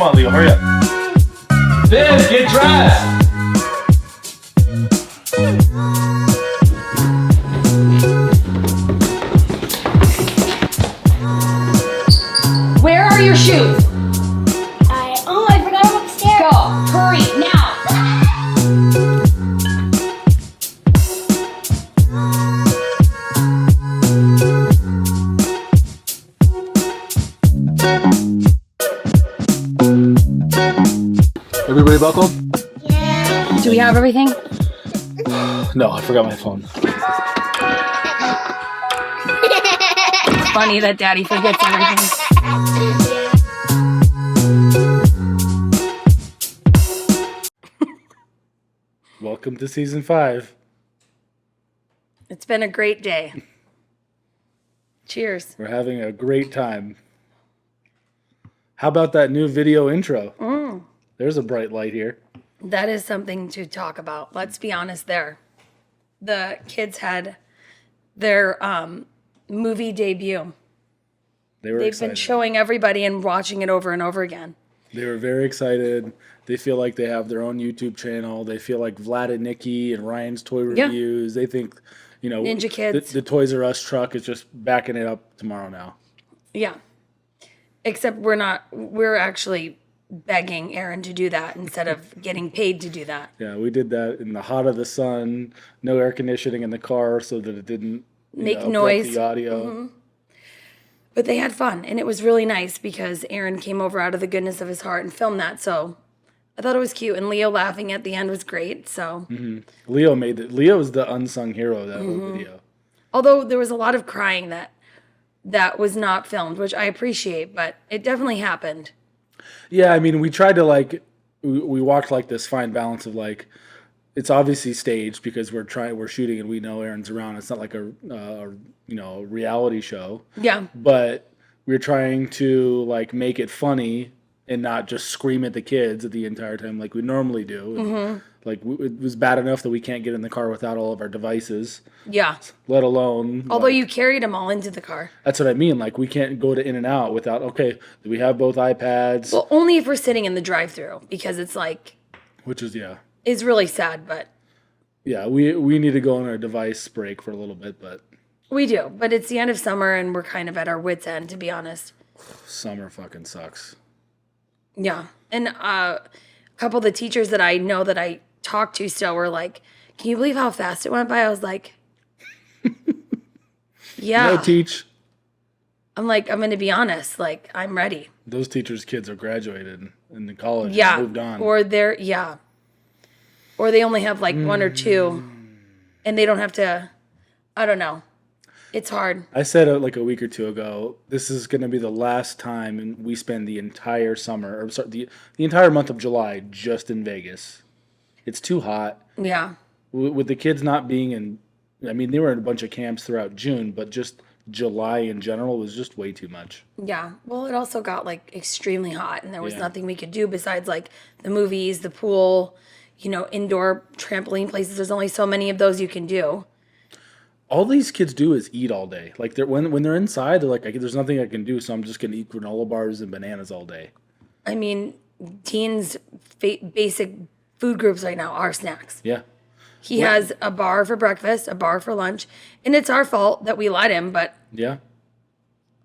on, Leo, hurry up. Viv, get dressed! Where are your shoes? I forgot them upstairs. Go, hurry, now. Everybody buckled? Yeah. Do we have everything? No, I forgot my phone. It's funny that Daddy forgets everything. Welcome to season 5. It's been a great day. Cheers. We're having a great time. How about that new video intro? There's a bright light here. That is something to talk about. Let's be honest there. The kids had their movie debut. They've Been showing everybody and watching it over and over again. They were very excited. They feel like they have their own YouTube channel. They feel like Vlad and Nikki and Ryan's toy reviews. They think, Ninja Kids. The Toys R Us truck is just backing it up tomorrow now. Yeah. Except we're not. We're actually begging Aaron to do that instead of getting paid to do that. Yeah, we did that in the hot of the sun, no air conditioning in the car so that it didn't Make noise. The audio. Mm-hmm. But they had fun, and it was really nice because Aaron came over out of the goodness of his heart and filmed that. So I thought it was cute, and Leo laughing at the end was great. So Leo made it. Leo is the unsung hero of that whole video. although there was a lot of crying that was not filmed, which I appreciate, but it definitely happened. Yeah, I mean, we tried to we walked this fine balance of it's obviously staged because we're shooting and we know Aaron's around. It's not like a reality show. Yeah. But we're trying to make it funny and not just scream at the kids the entire time like we normally do. It was bad enough that we can't get in the car without all of our devices. Yeah. Let alone. Although you carried them all into the car. That's what I mean. We can't go to In-N-Out without. Okay, do we have both iPads? Well, only if we're sitting in the drive-thru because it's Which is it's really sad, but. Yeah, we need to go on our device break for a little bit, but. We do, but it's the end of summer and we're kind of at our wits' end, to be honest. Summer fucking sucks. Yeah. And a couple of the teachers that I know that I talked to still were like, can you believe how fast it went by? I was like, yeah. No, teach. I'm like, I'm going to be honest. I'm ready. Those teachers' kids are graduated in the college Yeah. and moved on. Or they only have 1 or 2 and they don't have to, I don't know. It's hard. I said a week or two ago, this is going to be the last time we spend the entire summer, or sorry, the entire month of July just in Vegas. It's too hot. Yeah. With the kids not being in, I mean, they were in a bunch of camps throughout June, but just July in general was just way too much. Yeah. Well, it also got extremely hot and there was nothing we could do besides the movies, the pool, indoor trampoline places. There's only so many of those you can do. All these kids do is eat all day. When they're inside, they're like, there's nothing I can do, so I'm just going to eat granola bars and bananas all day. I mean, Dean's basic food groups right now are snacks. Yeah. He has a bar for breakfast, a bar for lunch, and it's our fault that we let him, but yeah.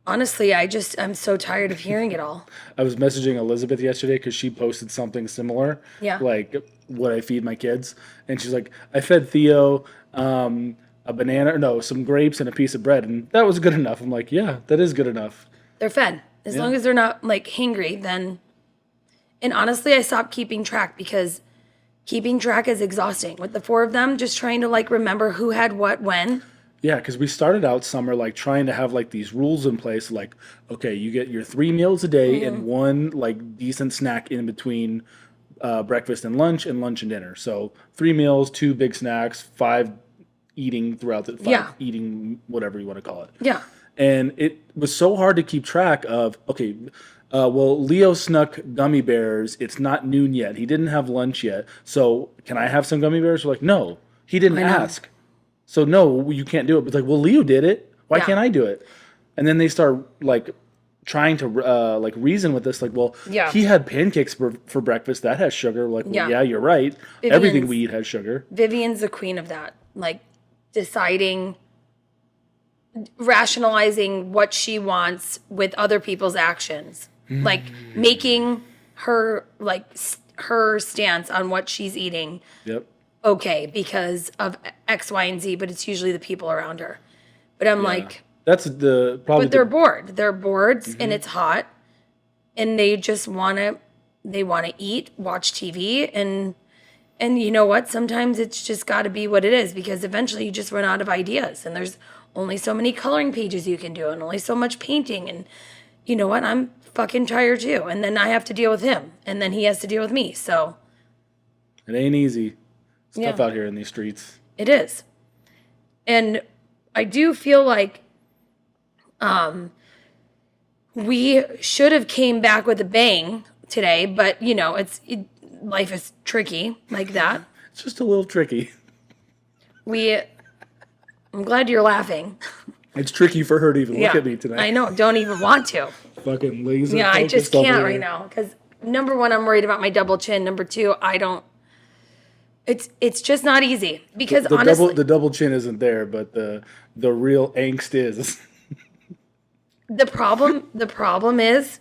Honestly, I'm so tired of hearing it all. I was messaging Elizabeth yesterday because she posted something similar. Yeah. What I feed my kids. And she's like, I fed Theo a banana, some grapes and a piece of bread. And that was good enough. I'm like, yeah, that is good enough. They're fed. As long as they're not hangry, then. And honestly, I stopped keeping track because keeping track is exhausting. With the 4 of them, just trying to remember who had what when. Yeah, because we started out summer trying to have these rules in place. Okay, you get your 3 meals a day and one decent snack in between breakfast and lunch and dinner. So 3 meals, 2 big snacks, 5 eating throughout the eating whatever you want to call it. Yeah. And it was so hard to keep track of. Okay, Leo snuck gummy bears. It's not noon yet. He didn't have lunch yet. So can I have some gummy bears? We're like, no, he didn't ask. So no, you can't do it. But Leo did it. Why can't I do it? And then they start trying to like reason with this, like, well, Yeah. he had pancakes for breakfast that has sugar. Like, well, Yeah. yeah, you're right. Everything we eat has sugar. Vivian's the queen of that. Like deciding, rationalizing what she wants with other people's actions. Like making her her stance on what she's eating Yep. okay because of X, Y, and Z, but it's usually the people around her. But I'm like, That's the probably. but they're bored. They're bored and it's hot, and they just want to. They want to eat, watch TV, and you know what? Sometimes it's just got to be what it is because eventually you just run out of ideas, and there's only so many coloring pages you can do, and only so much painting, and you know what? I'm fucking tired too, and then I have to deal with him, and then he has to deal with me. So It ain't easy. It's Yeah. tough out here in these streets. it is, and I do feel like we should have came back with a bang today, but you know, life is tricky like that. It's just a little tricky. I'm glad you're laughing. It's tricky for her to even look at me tonight. I know, don't even want to. Fucking laser. Yeah, I just focused over can't here. right now because number one, I'm worried about my double chin. Number two, I don't. It's just not easy because honestly, The double chin isn't there, but the real angst is. the problem is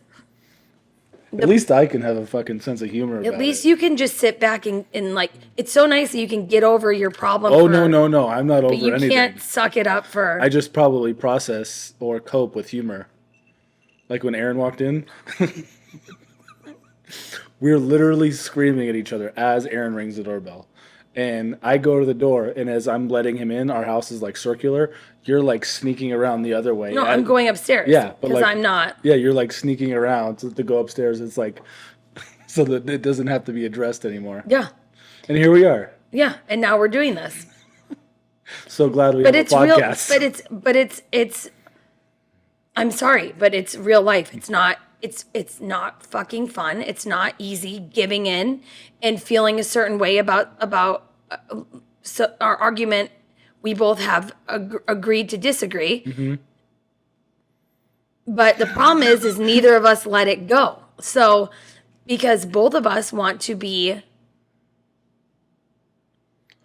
At least I can have a fucking sense of humor. at least you can just sit back and like it's so nice that you can get over your problem. Oh no! I'm not over But you anything. can't suck it up for. I just probably process or cope with humor. Like when Aaron walked in, we were literally screaming at each other as Aaron rings the doorbell. And I go to the door, and as I'm letting him in, our house is like circular. You're like sneaking around the other way. No, I'm going upstairs. Yeah, but because like, I'm not. Yeah, you're like sneaking around to go upstairs. It's like so that it doesn't have to be addressed anymore. Yeah, And here we are. yeah, and now we're doing this. So glad we But have it's a real. podcast. But it's. I'm sorry, but it's real life. It's not. It's not fucking fun. It's not easy giving in and feeling a certain way about so our argument. We both have agreed to disagree. Mm-hmm. But the problem is neither of us let it go. So because both of us want to be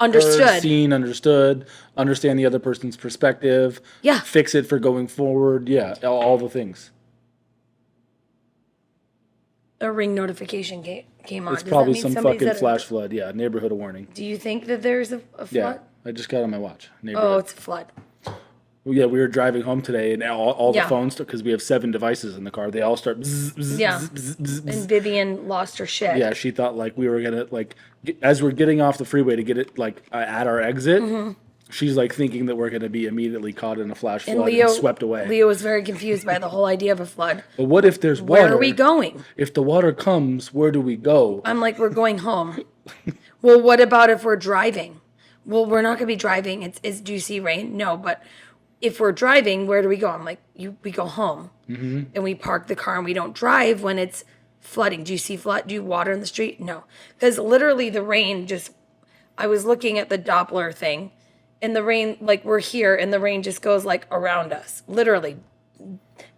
understood. Heard, seen, understood, understand the other person's perspective. Yeah. Fix it for going forward. Yeah, all the things. A ring notification came on. It's Does probably that mean some somebody's fucking at a- flash flood. Yeah, neighborhood warning. Do you think that there's a flood? Yeah, I just got on my watch. Oh, Neighborhood. it's a flood. Yeah, we were driving home today, and all Yeah. the phones, because we have 7 devices in the car, they all start. Bzz, bzz, Yeah. bzz, bzz, bzz, bzz. And Vivian lost her shit. Yeah, she thought like we were gonna like as we're getting off the freeway to get it like at our exit. She's like thinking that we're gonna be immediately caught in a flash And flood Leo and swept away. Leo was very confused by the whole idea of a flood. But what if there's water? Where are we going? If the water comes, where do we go? I'm like, we're going home. Well, what about if we're driving? Well, we're not gonna be driving. It's juicy rain. No, but if we're driving, where do we go? I'm like, we go home. And we park the car and we don't drive when it's flooding. Do you see flood? Do you water in the street? No. Because literally the rain just, I was looking at the Doppler thing and the rain, like we're here and the rain just goes like around us. Literally.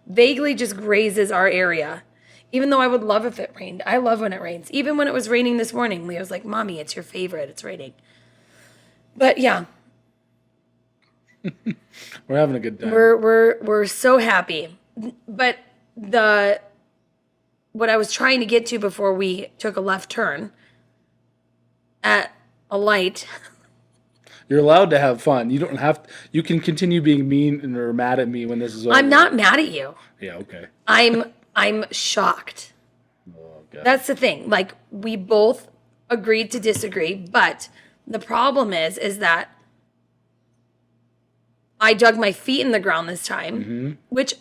Vaguely just grazes our area. Even though I would love if it rained. I love when it rains. Even when it was raining this morning, Leo's like, Mommy, it's your favorite. It's raining. But yeah, We're having a good time. we're so happy. But what I was trying to get to before we took a left turn at a light. You're allowed to have fun. You don't have. You can continue being mean or mad at me when this is over. I'm not mad at you. Yeah. Okay. I'm shocked. Oh, God. That's the thing. Like we both agreed to disagree, but the problem is that I dug my feet in the ground this time, which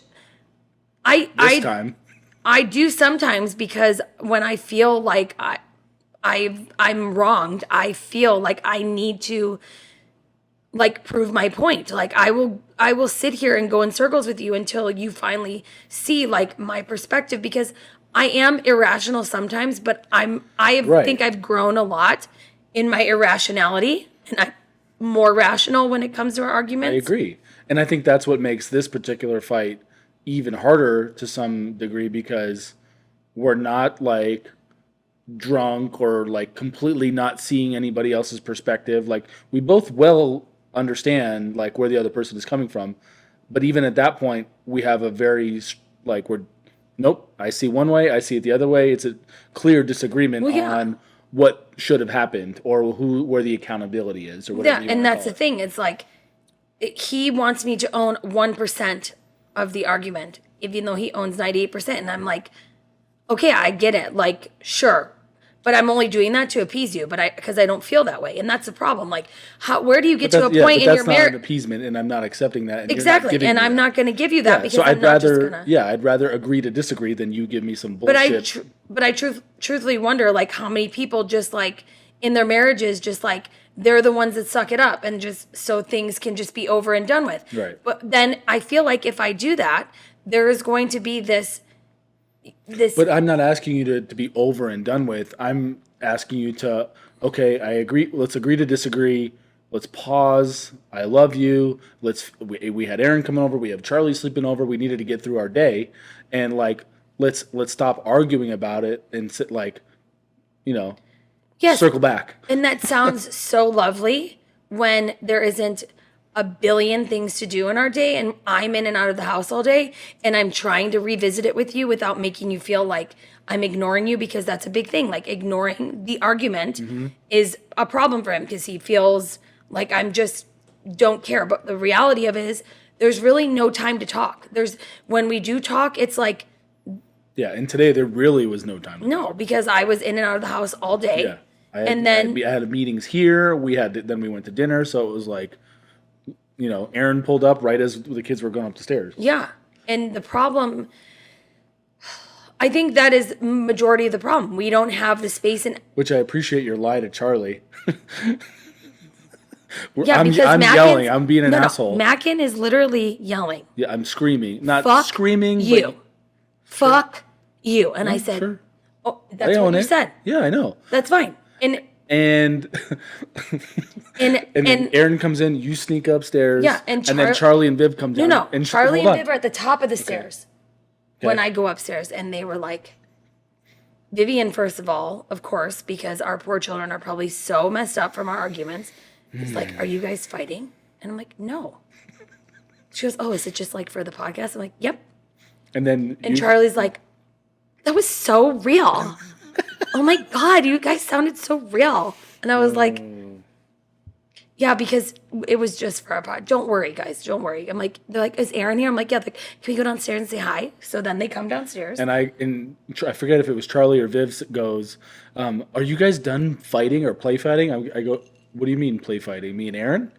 Time. I do sometimes because when I feel like I'm wronged, I feel like I need to like prove my point. Like I will sit here and go in circles with you until you finally see like my perspective because I am irrational sometimes, but Right. think I've grown a lot in my irrationality and I'm more rational when it comes to our I arguments. agree, and I think that's what makes this particular fight even harder to some degree because we're not like drunk or like completely not seeing anybody else's perspective. Like we both well understand like where the other person is coming from, but even at that point, we have a very like we're nope. I see one way, I see it the other way. It's a clear disagreement on what should have happened or where the accountability is or whatever. Yeah, and that's the thing. It's like he wants me to own 1% of the argument, even though he owns 98%, and I'm like, okay, I get it. Like, sure. But I'm only doing that to appease you, because I don't feel that way, and that's the problem. Like, where do you get to a point in your marriage? That's not an appeasement, and I'm not accepting that. And exactly, and I'm not going to give you that because so I'm not just gonna. Yeah, I'd rather agree to disagree than you give me some bullshit. But I truthfully wonder, like, how many people just like in their marriages, just like they're the ones that suck it up, and just so things can just be over and done with. Right. But then I feel like if I do that, there is going to be this. But I'm not asking you to be over and done with. I'm asking you to, okay, I agree. Let's agree to disagree. Let's pause. I love you. We had Aaron coming over. We have Charlie sleeping over. We needed to get through our day. And like, let's stop arguing about it and sit like, circle back. And that sounds so lovely when there isn't a billion things to do in our day and I'm in and out of the house all day and I'm trying to revisit it with you without making you feel like I'm ignoring you, because that's a big thing. Like ignoring the argument is a problem for him because he feels like I'm just don't care. But the reality of it is there's really no time to talk. When we do talk, it's like. Yeah. And today there really was no time to talk. Because I was in and out of the house all day. Yeah. I had meetings here. Then we went to dinner. So it was like, Aaron pulled up right as the kids were going up the stairs. Yeah. And the problem, I think that is majority of the problem. We don't have the space Which I appreciate your lie to Charlie. I'm yelling. I'm being an asshole. Makin is literally yelling. Yeah, I'm screaming. Not Fuck screaming. You. But Fuck you. And I said, sure. Oh, that's what you said. Yeah, I know. That's fine. And Aaron comes in, you sneak upstairs. Yeah, and then Charlie and Viv come down. No, and Charlie and Viv are at the top of the stairs Okay. when I go upstairs, and they were like, Vivian, first of all, of course, because our poor children are probably so messed up from our arguments. It's like, are you guys fighting? And I'm like, no. She goes, oh, is it just like for the podcast? I'm like, yep. And Charlie's like, that was so real. Oh my God, you guys sounded so real. And I was like, yeah, because it was just for our pod. Don't worry, guys. Don't worry. I'm like, they're like, is Aaron here? I'm like, yeah. Like, can we go downstairs and say hi? So then they come downstairs. And I forget if it was Charlie or Viv goes, are you guys done fighting or play fighting? I go, what do you mean play fighting? Me and Aaron?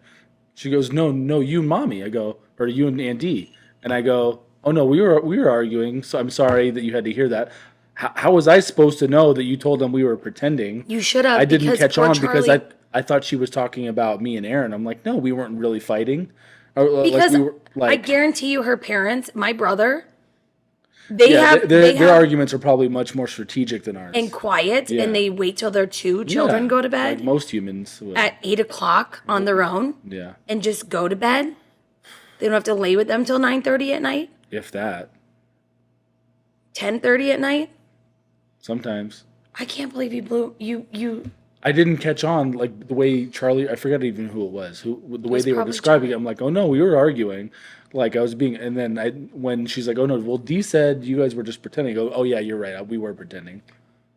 She goes, no, you and Mommy. I go, or you and Andy. And I go, oh no, we were arguing. So I'm sorry that you had to hear that. How was I supposed to know that you told them we were pretending? You should have. I didn't catch on because I thought she was talking about me and Aaron. I'm like, no, we weren't really fighting. Because I guarantee you, her parents, my brother, their arguments are probably much more strategic than ours and quiet, and they wait till their two children go to bed. Like most humans will. At 8:00 on their own. Yeah. And just go to bed. They don't have to lay with them till 9:30 at night. If that. 10:30 at night. Sometimes. I can't believe you. I didn't catch on like the way Charlie. I forgot even who it was. The way they were describing it. I'm like, oh no, we were arguing. Like I was being, and then when she's like, oh no, well Dee said you guys were just pretending. I go, oh yeah, you're right. We were pretending.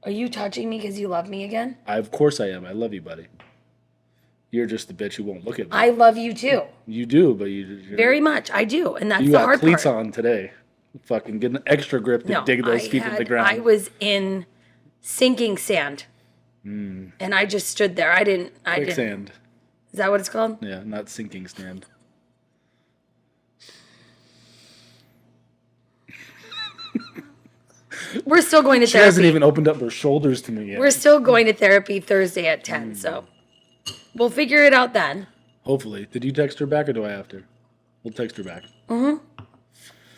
Are you touching me because you love me again? Of course I am. I love you, buddy. You're just the bitch who won't look at me. I love you too. You do, but you're very much. I do, and that's the hard part. You got cleats on today. Fucking get an extra grip to dig those feet in the ground. I was in sinking sand, and I just stood there. Quicksand. Is that what it's called? Yeah, not sinking sand. We're still going to therapy. She hasn't even opened up her shoulders to me yet. We're still going to therapy Thursday at 10, so we'll figure it out then. Hopefully. Did you text her back or do I have to? We'll text her back. Mm-hmm.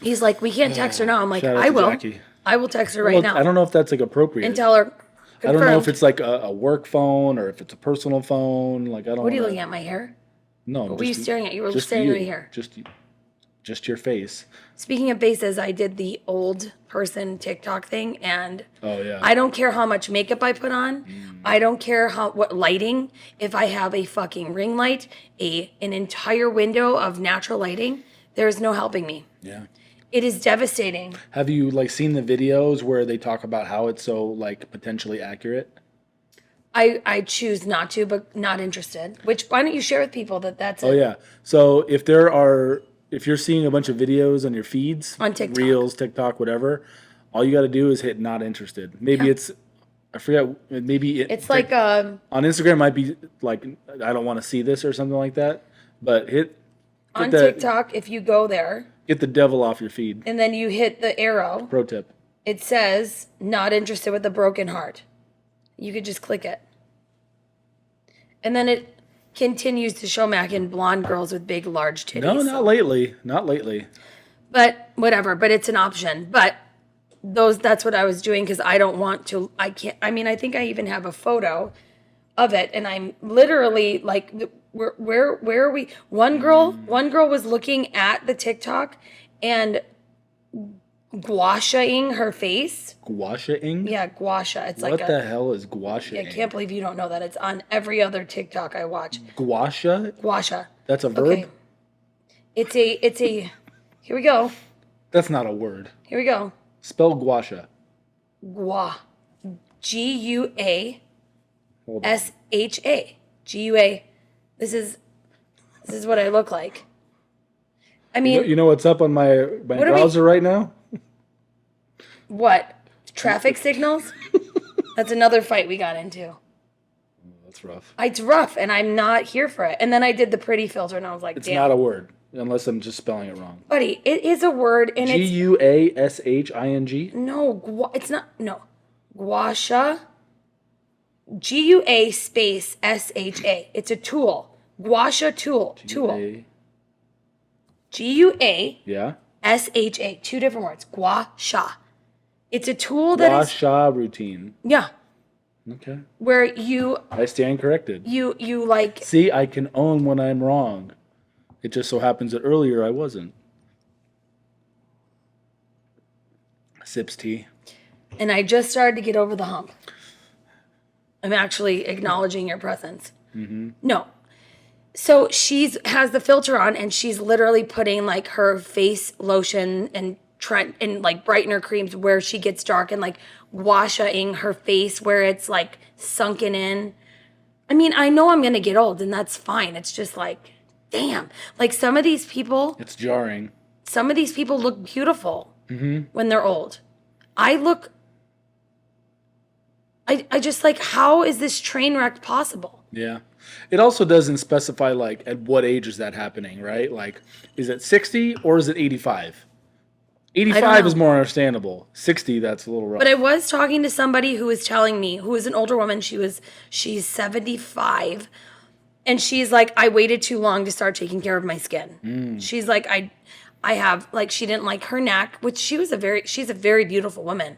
He's like, we can't text her now. I'm like, I will. Jackie. I will text her right now. I don't know if that's like appropriate. And tell her. Confirmed. I don't know if it's like a work phone or if it's a personal phone. Like I don't. What are you looking at? My hair? No. What were you staring at? You were staring at my hair. Just you. Just your face. Speaking of faces, I did the old person TikTok thing, and Oh yeah. I don't care how much makeup I put on. I don't care what lighting. If I have a fucking ring light, an entire window of natural lighting, there is no helping me. Yeah. It is devastating. Have you like seen the videos where they talk about how it's so like potentially accurate? I choose not to, but not interested. Which why don't you share with people that's Oh yeah. So if you're seeing a bunch of videos on your feeds, On TikTok. Reels, TikTok, whatever, all you got to do is hit not interested. Maybe Yeah. it's I forget. Maybe It's like on Instagram might be like I don't want to see this or something like that. But on that, TikTok, if you go there get the devil off your feed. and then you hit the arrow, Pro tip. it says not interested with a broken heart. You could just click it. And then it continues to show Makin blonde girls with big, large titties. No, not lately. Not lately. But whatever, but it's an option. But that's what I was doing because I don't want to, I think I even have a photo of it, and I'm literally like, where are we? One girl was looking at the TikTok and gua-shaing her face. Gua-shaing? Yeah, gua sha. It's What like the hell is gua-shaing? I can't believe you don't know that. It's on every other TikTok I watch. Gua-sha? Gua sha. That's a verb? Okay. It's a, here we go. That's not a word. Here we go. Spell gua-sha. Gua. G-U-A. Hold on. S-H-A. G-U-A. This is what I look like. I mean, You know what's up on my browser right now? what? Traffic signals? That's another fight we got into. That's rough. It's rough, and I'm not here for it. And then I did the pretty filter, and I was like, It's damn. not a word, unless I'm just spelling it wrong. Buddy, it is a word, and it's... G-U-A-S-H-I-N-G? No, it's not... No. Guasha. G-U-A space S-H-A. It's a tool. Guasha tool. Tool. G-U-A... Yeah? S-H-A, two different words. Gua sha. It's a tool that is... Gua-sha routine. Yeah. Okay. Where you I stand corrected. you like... See, I can own when I'm wrong. It just so happens that earlier I wasn't. Sips tea. And I just started to get over the hump. I'm actually acknowledging your presence. Mm-hmm. No. So has the filter on, and she's literally putting like her face lotion and like brightener creams where she gets dark, and like washing her face where it's like sunken in. I mean, I know I'm gonna get old, and that's fine. It's just like, damn. Like some of these people It's jarring. look beautiful when they're old. I just like, how is this train wreck possible? Yeah. It also doesn't specify like at what age is that happening, right? Like, is it 60 or is it 85? 85 is more understandable. 60, that's a little rough. But I was talking to somebody who was telling me, who is an older woman, she's 75, and she's like, I waited too long to start taking care of my skin. She's like, I have, like, she didn't like her neck, which she's a very beautiful woman.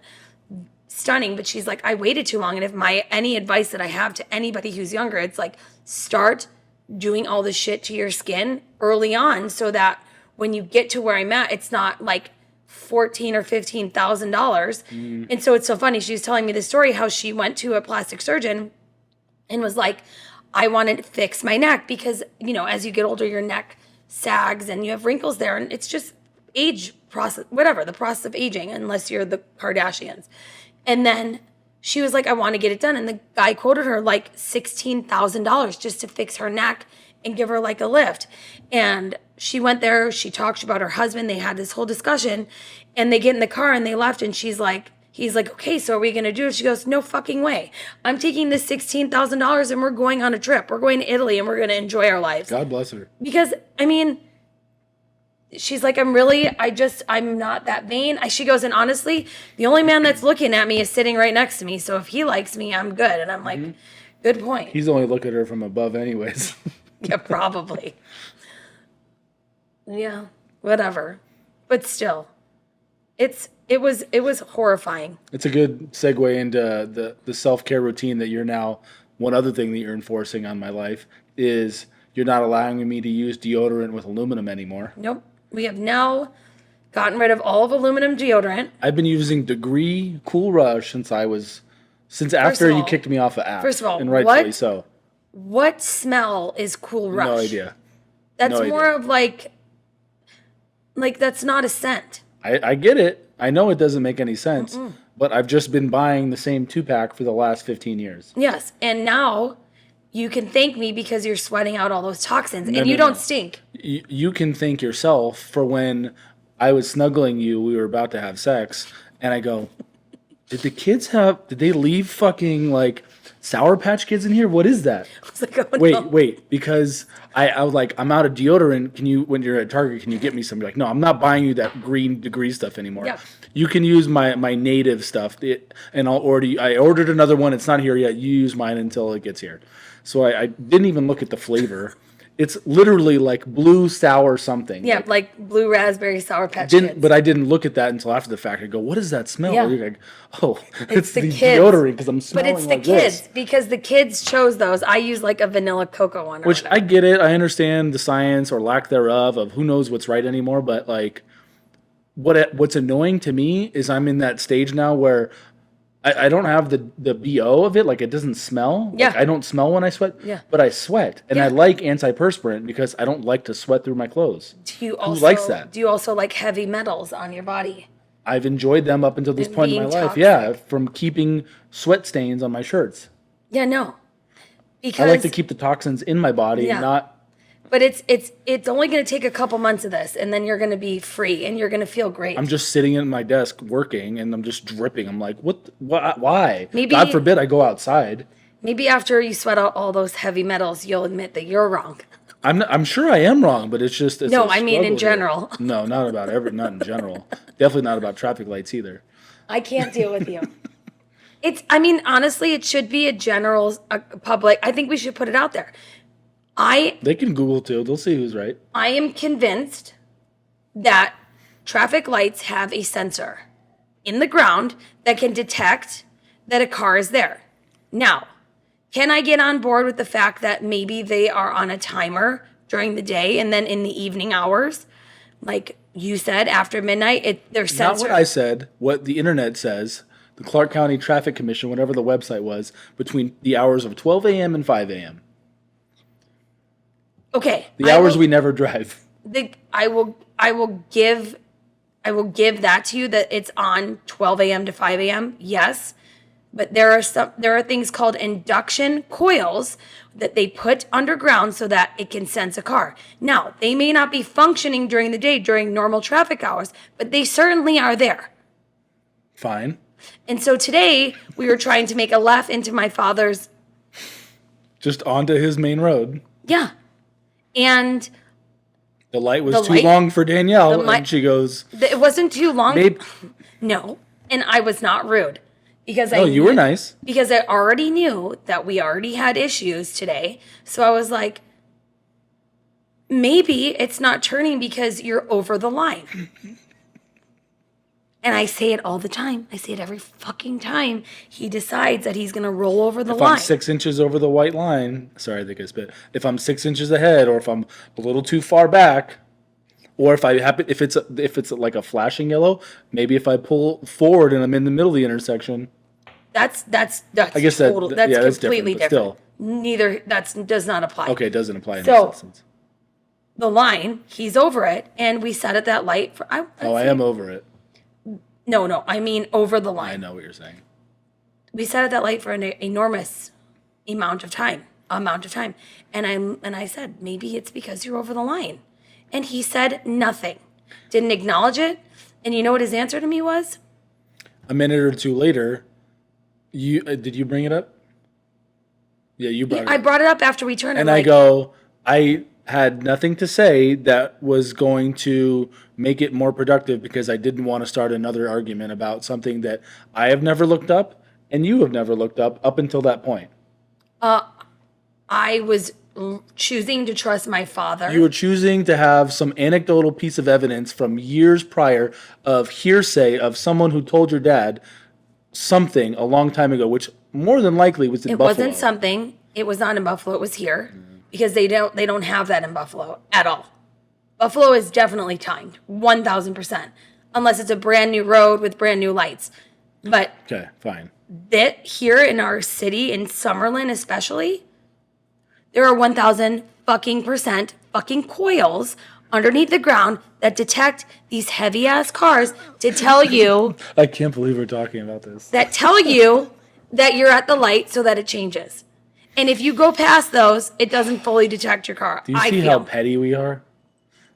Stunning, but she's like, I waited too long. And if any advice that I have to anybody who's younger, it's like, start doing all this shit to your skin early on, so that when you get to where I'm at, it's not like $14,000 or $15,000. And so it's so funny. She was telling me the story how she went to a plastic surgeon and was like, I want to fix my neck because, you know, as you get older, your neck sags and you have wrinkles there, and it's just age process, whatever, the process of aging, unless you're the Kardashians. And then she was like, I want to get it done. And the guy quoted her like $16,000 just to fix her neck and give her like a lift. And she went there, she talked about her husband, they had this whole discussion, and they get in the car and they left, and he's like, okay, so are we going to do it? She goes, no fucking way. I'm taking this $16,000 and we're going on a trip. We're going to Italy and we're going to enjoy our lives. God bless her. Because, I mean, she's like, I'm not that vain. She goes, and honestly, the only man that's looking at me is sitting right next to me. So if he likes me, I'm good. And I'm like, good point. He's only looking at her from above anyways. Yeah, probably. Yeah, whatever. But still, it was horrifying. It's a good segue into the self-care routine that you're now, one other thing that you're enforcing on my life is you're not allowing me to use deodorant with aluminum anymore. Nope. We have now gotten rid of all of aluminum deodorant. I've been using Degree Cool Rush since after you kicked me off of app. First of all, and rightfully so. What smell is Cool Rush? No idea. That's No more idea. of like that's not a scent. I get it. I know it doesn't make any sense, but I've just been buying the same 2-pack for the last 15 years. Yes, and now you can thank me because you're sweating out all those toxins, and you don't stink. You can thank yourself for when I was snuggling you, we were about to have sex, and I go, did they leave fucking like Sour Patch Kids in here? What is that? I was like, oh, no. Wait, because I was like, I'm out of deodorant. When you're at Target, can you get me some? You're like, no, I'm not buying you that green Degree stuff anymore. Yeah. You can use my native stuff, and I ordered another one. It's not here yet. You use mine until it gets here. So I didn't even look at the flavor. It's literally like blue sour something. Yeah, like blue raspberry Sour Patch Kids. But I didn't look at that until after the fact. I go, what does that smell? Yeah. You're like, oh, it's the kids. deodorant because I'm smelling But it's the like kids this. because the kids chose those. I use like a vanilla cocoa one. Which I get it. I understand the science or lack thereof of who knows what's right anymore. But like, what's annoying to me is I'm in that stage now where I don't have the BO of it. Like, it doesn't smell. Yeah. Like, I don't smell when I sweat. Yeah. But I sweat. And Yeah. I like antiperspirant because I don't like to sweat through my clothes. Who likes that? Do you also like heavy metals on your body? I've enjoyed them up until this And point in my being life. toxic. Yeah. From keeping sweat stains on my shirts. Yeah, no. Because I like to keep the toxins in my body Yeah. and not. But it's only going to take a couple months of this, and then you're going to be free, and you're going to feel great. I'm just sitting at my desk working and I'm just dripping. I'm like, what? Why? Maybe- God forbid I go outside. Maybe after you sweat out all those heavy metals, you'll admit that you're wrong. I'm sure I am wrong, but it's just No, a I mean in struggle here. general. No, not in general. Definitely not about traffic lights either. I can't deal with you. Honestly, it should be a general public. I think we should put it out there. They can Google too. They'll see who's right. I am convinced that traffic lights have a sensor in the ground that can detect that a car is there. Now, can I get on board with the fact that maybe they are on a timer during the day and then in the evening hours, like you said, after midnight, they're Not censored? what I said. What the internet says. The Clark County Traffic Commission, whatever the website was, between the hours of 12 a.m. and 5 a.m. Okay. The hours we never drive. I will give that to you that it's on 12 a.m. to 5 a.m. Yes, but there are things called induction coils that they put underground so that it can sense a car. Now, they may not be functioning during the day during normal traffic hours, but they certainly are there. Fine. And so today we were trying to make a left into my father's. Just onto his main road. Yeah. And The light was The too light- long for Danielle, the mi- and she goes, it wasn't too long. "Babe, No. And I was not rude because no, you were nice." Because I already knew that we already had issues today. So I was like, maybe it's not turning because you're over the line. And I say it all the time. I say it every fucking time he decides that he's going to roll over the If line. I'm 6 inches over the white line, sorry, I think I spit. If I'm 6 inches ahead, or if I'm a little too far back, or if it's like a flashing yellow, maybe if I pull forward and I'm in the middle of the intersection, That's I guess that's completely different, but still. Neither does not apply. Okay, it doesn't apply in So- this instance. The line, he's over it, and we sat at that light for. I am over it. No, I mean over the I line. know what you're saying. We sat at that light for an enormous amount of time, and I said maybe it's because you're over the line, and he said nothing, didn't acknowledge it, and you know what his answer to me was? A minute or two later, did you bring it up? Yeah, you brought it I up. brought it up after we turned. And I go, I had nothing to say that was going to make it more productive because I didn't want to start another argument about something that I have never looked up and you have never looked up until that point. I was choosing to trust my father. You were choosing to have some anecdotal piece of evidence from years prior of hearsay of someone who told your dad something a long time ago, which more than likely was in It Buffalo. wasn't something. It was not in Buffalo. It was here because they don't have that in Buffalo at all. Buffalo is definitely timed, 1,000%, unless it's a brand new road with brand new lights. But Okay, fine. that here in our city, in Summerlin especially, there are 1,000 fucking percent fucking coils underneath the ground that detect these heavy ass cars to tell you I can't believe we're talking about this. that you're at the light so that it changes. And if you go past those, it doesn't fully detect your car. Do you see how petty we are?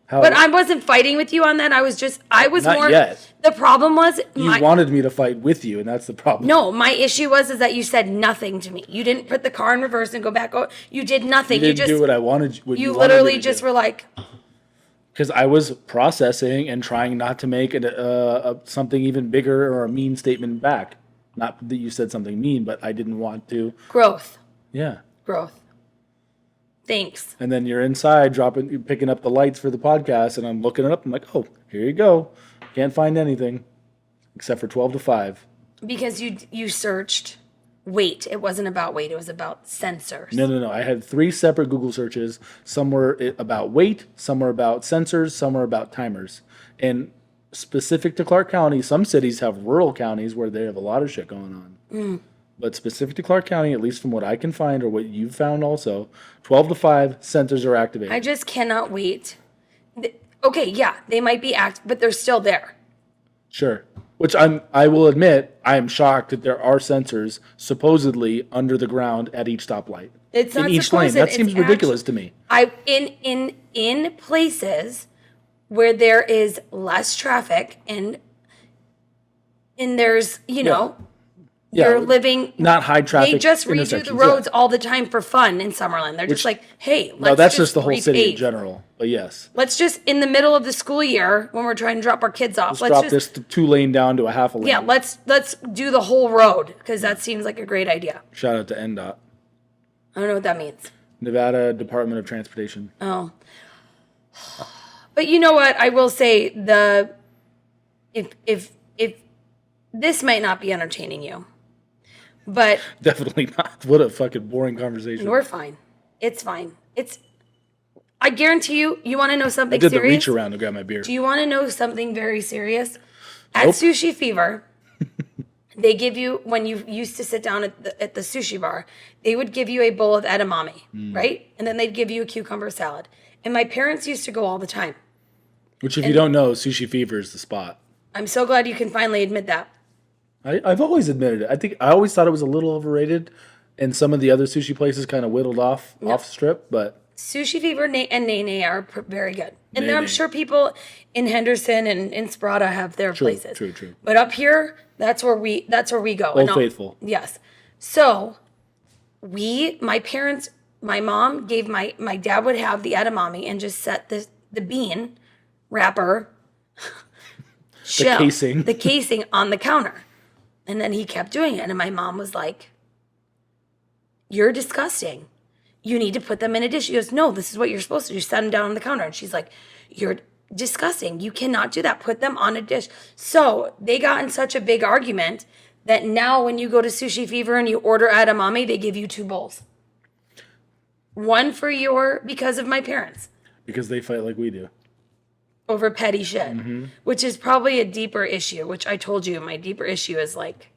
But I wasn't fighting with you on that. I was Not more. yet. The problem was You wanted me to fight with you, and that's the problem. no. My issue was is that you said nothing to me. You didn't put the car in reverse and go back. You did nothing. You didn't do what I wanted. What You wanted me literally to just do. were like, Because I was processing and trying not to make something even bigger or a mean statement back. Not that you said something mean, but I didn't want to. growth. Yeah. Thanks. And then you're inside picking up the lights for the podcast, and I'm looking it up. I'm like, oh, here you go. Can't find anything except for 12 to 5. Because you searched weight. It wasn't about weight. It was about sensors. No. I had 3 separate Google searches. Some were about weight, some were about sensors, some were about timers. And specific to Clark County, some cities have rural counties where they have a lot of shit going on. But specific to Clark County, at least from what I can find or what you've found also, 12 to 5, sensors are activated. I just cannot wait. Okay, yeah, they might be but they're still there. Sure. Which I will admit, I am shocked that there are sensors supposedly under the ground at each stoplight. It's not in each lane. supposed. That seems ridiculous to me. In places where there is less traffic and there's you're living not high traffic. They just redo the intersections, roads all the time for fun in Summerlin. They're just like, hey, let's no, that's just the whole city in repave. general. But yes, Let's just in the middle of the school year when we're trying to drop our kids off. let's drop this 2-lane down to a half a lane. Yeah, let's do the whole road because that seems like a great idea. Shout out to NDOT, I don't know what that means. Nevada Department of Transportation. Oh, but you know what? I will say if this might not be entertaining you, but Definitely not. What a fucking boring conversation. we're fine. It's fine. I guarantee you. You want to know I something did the serious? reach around to grab my beer. Do you want to know something very serious? At Nope. Sushi Fever, they give you, when you used to sit down at the sushi bar, they would give you a bowl of edamame, right? And then they'd give you a cucumber salad. And my parents used to go all the time. Which, if you don't know, Sushi Fever is the spot. I'm so glad you can finally admit that. I've always admitted it. I always thought it was a little overrated, and some of the other sushi places kind of whittled off strip, but Sushi Fever and Nene are very good. And Nene. I'm sure people in Henderson and in Sparta have their places. True. But up here, that's where we go. Old Faithful. Yes. So my parents, my mom gave my dad would have the edamame and just set the bean wrapper shell, the casing on the counter. And then he kept doing it. And my mom was like, "You're disgusting. You need to put them in a dish." She goes, "No, this is what you're supposed to do. Set them down on the counter." And she's like, "You're disgusting. You cannot do that. Put them on a dish." So they got in such a big argument that now when you go to Sushi Fever and you order edamame, they give you 2 bowls. One for because of my parents. because they fight like we do. Over petty shit, which is probably a deeper issue, which I told you my deeper issue is like,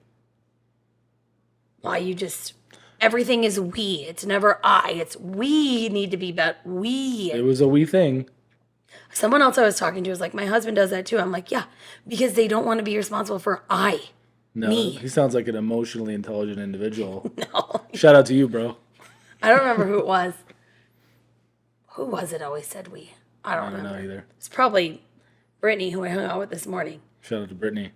why you just, everything is we. It's never I. It's we need to be better. It was a we thing. Someone else I was talking to was like, my husband does that too. I'm like, yeah, because they don't want to be responsible for me. He sounds like an emotionally intelligent individual. No. Shout out to you, bro. I don't remember who it was. Who was it always said we? I don't I don't remember. know either. It's probably Brittany, who I hung out with this morning. Shout out to Brittany.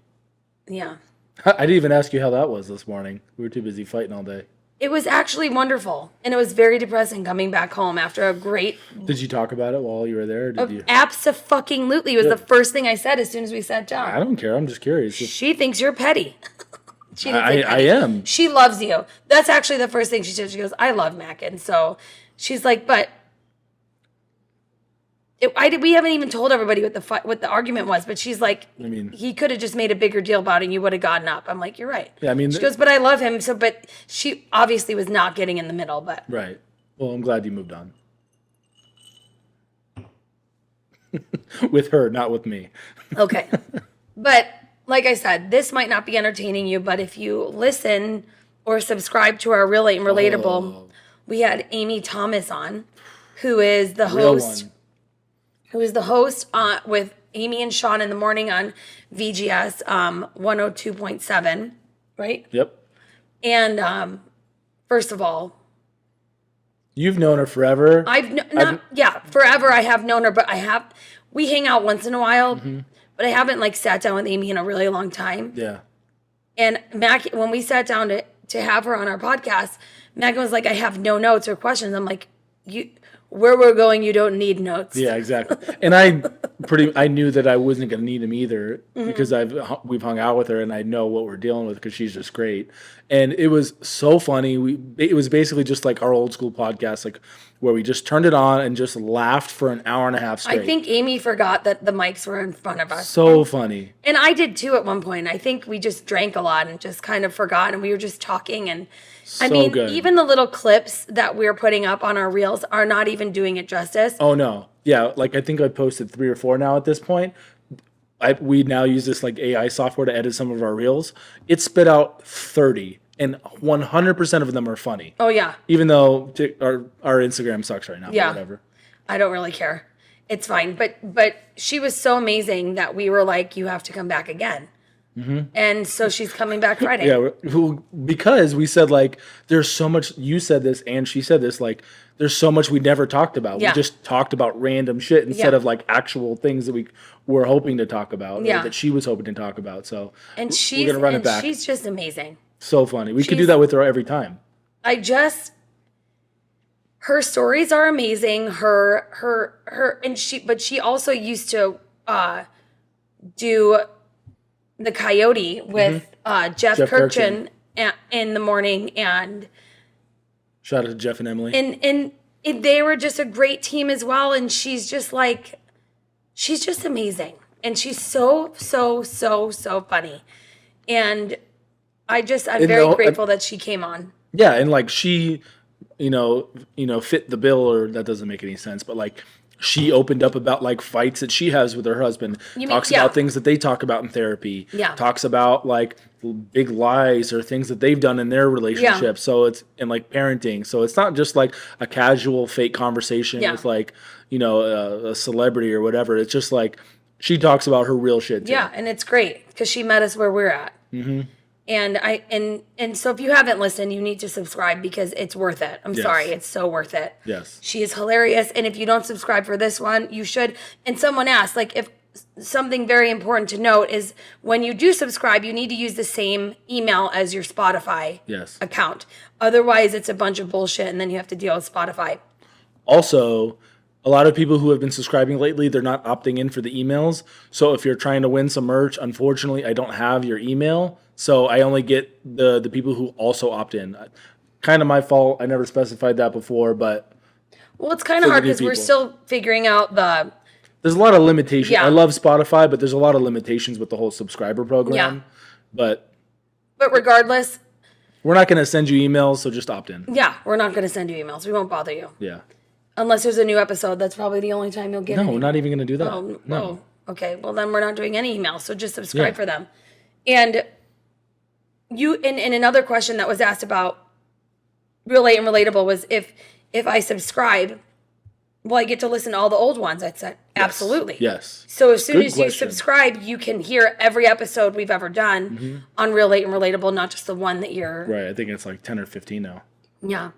Yeah. I didn't even ask you how that was this morning. We were too busy fighting all day. It was actually wonderful. And it was very depressing coming back home after a great... Did you talk about it while you were there? Or did you? Abso-fucking-lutely. It was the first thing I said as soon as we sat down. I don't care. I'm just curious. She thinks you're petty. She didn't say I petty. am. She loves you. That's actually the first thing she said. She goes, "I love Makin." So she's like, but... we haven't even told everybody what the argument was, but she's like, I mean, he could have just made a bigger deal about it and you would have gotten up. I'm like, you're right. Yeah, I mean, she goes, but I love him. So, but she obviously was not getting in the middle, but right. Well, I'm glad you moved on. With her, not with me. Okay. But like I said, this might not be entertaining you, but if you listen or subscribe to our Relate and Relatable, we had Amy Thomas on, who is the Real host. one. Who is the host with Amy and Sean in the morning on VGS 102.7, right? Yep. And first of all, You've known her forever. forever I have known her, but we hang out once in a while, Mm-hmm. but I haven't like sat down with Amy in a really long time. Yeah. And when we sat down to have her on our podcast, Makin was like, I have no notes or questions. I'm like, where we're going, you don't need notes. Yeah, exactly. And I knew that I wasn't going to need him either because we've hung out with her and I know what we're dealing with because she's just great. And it was so funny. It was basically just like our old school podcast, like where we just turned it on and just laughed for an hour and a half straight. I think Amy forgot that the mics were in front of us. So funny. And I did too at one point. I think we just drank a lot and just kind of forgot and we were just talking. And I mean, good. even the little clips that we're putting up on our reels are not even doing it justice. Oh no. Yeah, like I think I posted 3 or 4 now at this point. We now use this like AI software to edit some of our reels. It spit out 30 and 100% of them are funny. Oh, yeah. Even though our Instagram sucks right now. Yeah. But whatever. I don't really care. It's fine. But she was so amazing that we were like, you have to come back again. Mm-hmm. And so she's coming back Friday. Yeah, because we said like there's so much. You said this and she said this. Like there's so much we never talked about. Yeah. We just talked about random shit instead of like actual things that we were hoping to talk about. Or that she was hoping to talk about. So and we're gonna run it back. She's just amazing. So funny. We could do that with her every time. Her stories are amazing. But she also used to do the Coyote with Jeff Kirkchin in the morning, and shout out to Jeff and Emily. And they were just a great team as well. And she's just amazing, and she's so funny, and I'm very grateful that she came on. Yeah, and like she, fit the bill, or that doesn't make any sense, but like she opened up about like fights that she has with her husband, talks about things that they talk about in therapy, talks about like big lies or things that they've done in their relationship. So it's, and like parenting. So it's not just like a casual fake conversation with like, a celebrity or whatever. It's just like, she talks about her real shit too. Yeah. And it's great because she met us where we're at. Mm-hmm. And so if you haven't listened, you need to subscribe because it's worth it. I'm sorry. It's so worth it. Yes. She is hilarious. And if you don't subscribe for this one, you should. And someone asked, like, if something very important to note is when you do subscribe, you need to use the same email as your Spotify account. Otherwise, it's a bunch of bullshit and then you have to deal with Spotify. Also, a lot of people who have been subscribing lately, they're not opting in for the emails. So if you're trying to win some merch, unfortunately, I don't have your email. So I only get the people who also opt in. Kind of my fault. I never specified that before, but... Well, it's kind of hard because we're still figuring out There's a lot of limitations. Yeah. I love Spotify, but there's a lot of limitations with the whole subscriber program. Yeah. But regardless... We're not going to send you emails, so just opt in. Yeah, we're not going to send you emails. We won't bother you. Yeah. Unless there's a new episode. That's probably the only time you'll get No, we're not even going to do that. No. Okay, well then we're not doing any emails, so just subscribe for them. And and another question that was asked about Relate and Relatable was if I subscribe, will I get to listen to all the old ones? I said, absolutely. Yes. So as soon as you subscribe, you can hear every episode we've ever done on Relate and Relatable, not just the one that you're... Right, I think it's like 10 or 15 now. Yeah.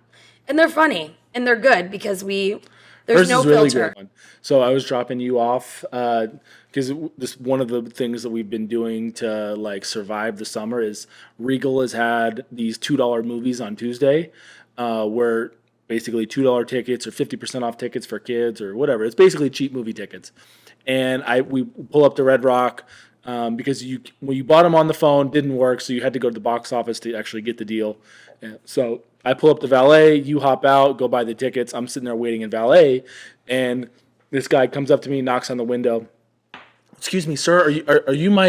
And they're funny, and they're good because there's First no is really filter. good. So I was dropping you off because this one of the things that we've been doing to like survive the summer is Regal has had these $2 movies on Tuesday, where basically $2 tickets or 50% off tickets for kids or whatever. It's basically cheap movie tickets, and we pull up to Red Rock. Because when you bought them on the phone, didn't work, so you had to go to the box office to actually get the deal. And so I pull up the valet, you hop out, go buy the tickets. I'm sitting there waiting in valet, and this guy comes up to me, knocks on the window, excuse me, sir, are you my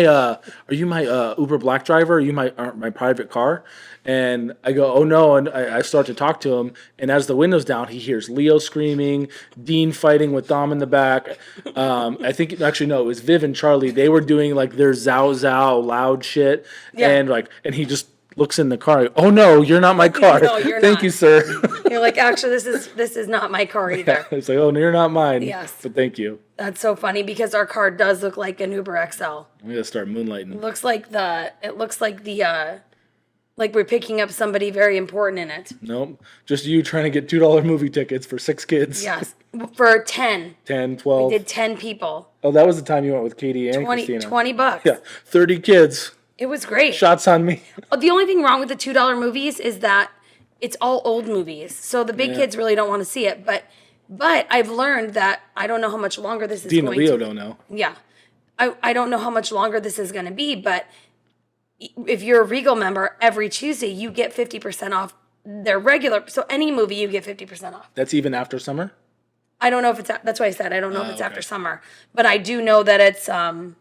Uber Black driver? Are you my private car? And I go, oh no, and I start to talk to him, and as the window's down, he hears Leo screaming, Dean fighting with Dom in the back. I think actually no, it was Viv and Charlie. They were doing like their zow zow loud shit, Yeah. and he just looks in the car. Oh no, you're not my car. No, you're Thank not. you, sir. You're like, actually, this is not my car either. It's like, oh, no, you're not mine. Yes. But thank you. That's so funny because our car does look like an Uber XL. We gotta start moonlighting. It looks like like we're picking up somebody very important in it. Nope. Just you trying to get $2 movie tickets for 6 kids. Yes. For 10. 10, 12. We did 10 people. Oh, that was the time you went with Katie and 20, Christina. $20. Yeah. 30 kids. It was great. Shots on me. The only thing wrong with the $2 movies is that it's all old movies. So the big Yeah. kids really don't want to see it. But I've learned that I don't know how much longer this is Dean going and Leo to. don't know. Yeah. I don't know how much longer this is going to be, but if you're a Regal member, every Tuesday you get 50% off their regular. So any movie you get 50% off. That's even after summer? I don't know if it's that's why I said I don't know if it's okay. after summer, but I do know that it's No.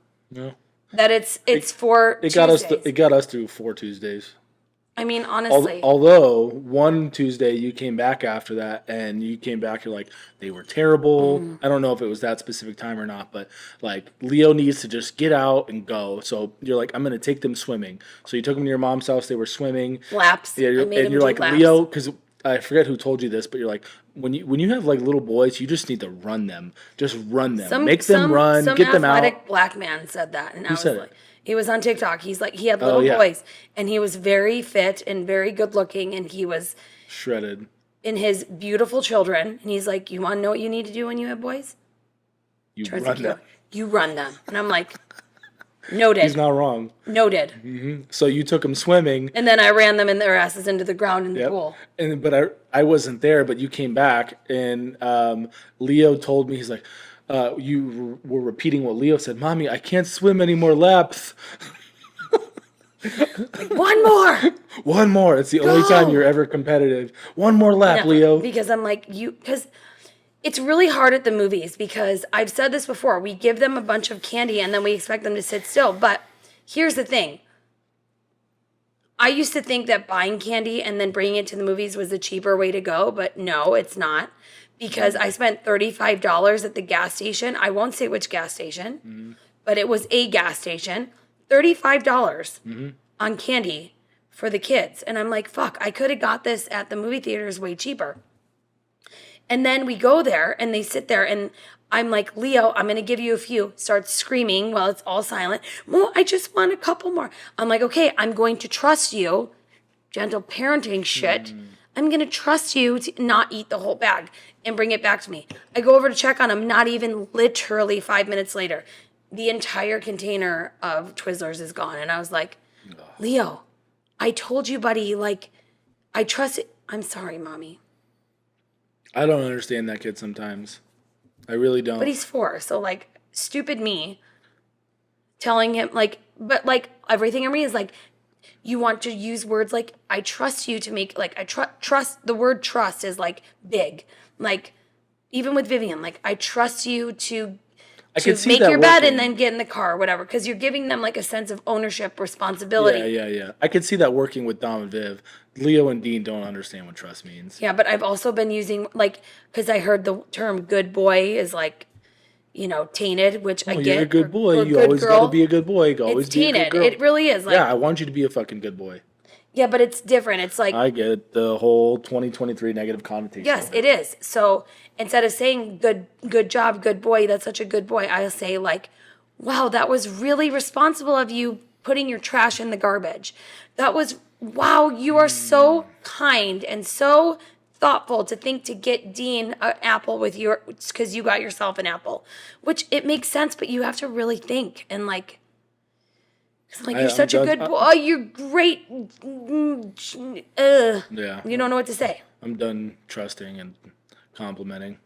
that it's for It got Tuesdays. it got us through 4 Tuesdays. I mean, honestly. Although one Tuesday you came back after that, and you came back, you're like, they were terrible. I don't know if it was that specific time or not, but like Leo needs to just get out and go. So you're like, I'm gonna take them swimming. So you took them to your mom's house. They were swimming. Laps. Yeah, I made and him you're do like laps. Leo, because I forget who told you this, but you're like, when you have like little boys, you just need to run them. Just run them. Make them run. Some Get them out. athletic black man said that, and I was said like, it? he was on TikTok. He's like, he had little yeah. boys, and he was very fit and very good looking, and he was Shredded. in his beautiful children. And he's like, you want to know what you need to do when you have boys? You I was run like, them. you run them, and I'm like, noted, He's not wrong. noted. So you took them swimming. And then I ran them and their asses into the ground in the Yep. pool. But I wasn't there, but you came back, and Leo told me, he's like, you were repeating what Leo said. Mommy, I can't swim any more laps. One more. One more. It's the only Go. time you're ever competitive. One more lap, Never. Leo. Because I'm like, because it's really hard at the movies because I've said this before. We give them a bunch of candy and then we expect them to sit still. But here's the thing. I used to think that buying candy and then bringing it to the movies was a cheaper way to go, but no, it's not. Because I spent $35 at the gas station. I won't say which gas station, but it was a gas station. $35 on candy for the kids. And I'm like, fuck, I could have got this at the movie theaters way cheaper. And then we go there and they sit there and I'm like, Leo, I'm going to give you a few. Starts screaming while it's all silent. Well, I just want a couple more. I'm like, okay, I'm going to trust you. Gentle parenting shit. I'm going to trust you to not eat the whole bag and bring it back to me. I go over to check on him, not even literally 5 minutes later. The entire container of Twizzlers is gone. And I was like, Leo, I told you, buddy, like, I trust it. I'm sorry, mommy. I don't understand that kid sometimes. I really don't. But he's 4, so like stupid me telling him like, but like everything in me is like, you want to use words like I trust you to make like I trust. The word trust is like big, like even with Vivian, like I trust you to make your bed and then get in the car or whatever, because you're giving them like a sense of ownership, responsibility. Yeah. I could see that working with Dom and Viv. Leo and Dean don't understand what trust means. Yeah, but I've also been using like, because I heard the term good boy is like, you know, tainted, which I get. You're a good boy. or You good always girl. got to be a good boy. Always It's be a tainted. good girl. It really is. Like, Yeah, I want you to be a fucking good boy. yeah, but it's different. It's like, I get the whole 2023 negative connotation. yes, it is. So instead of saying good job, good boy, that's such a good boy, I'll say like, wow, that was really responsible of you putting your trash in the garbage. That was, wow, you are so kind and so thoughtful to think to get Dean an apple with your, because you got yourself an apple, which it makes sense, but you have to really think and like, like you're such a good boy. You're great. Yeah. You don't know what to say. I'm done trusting and complimenting.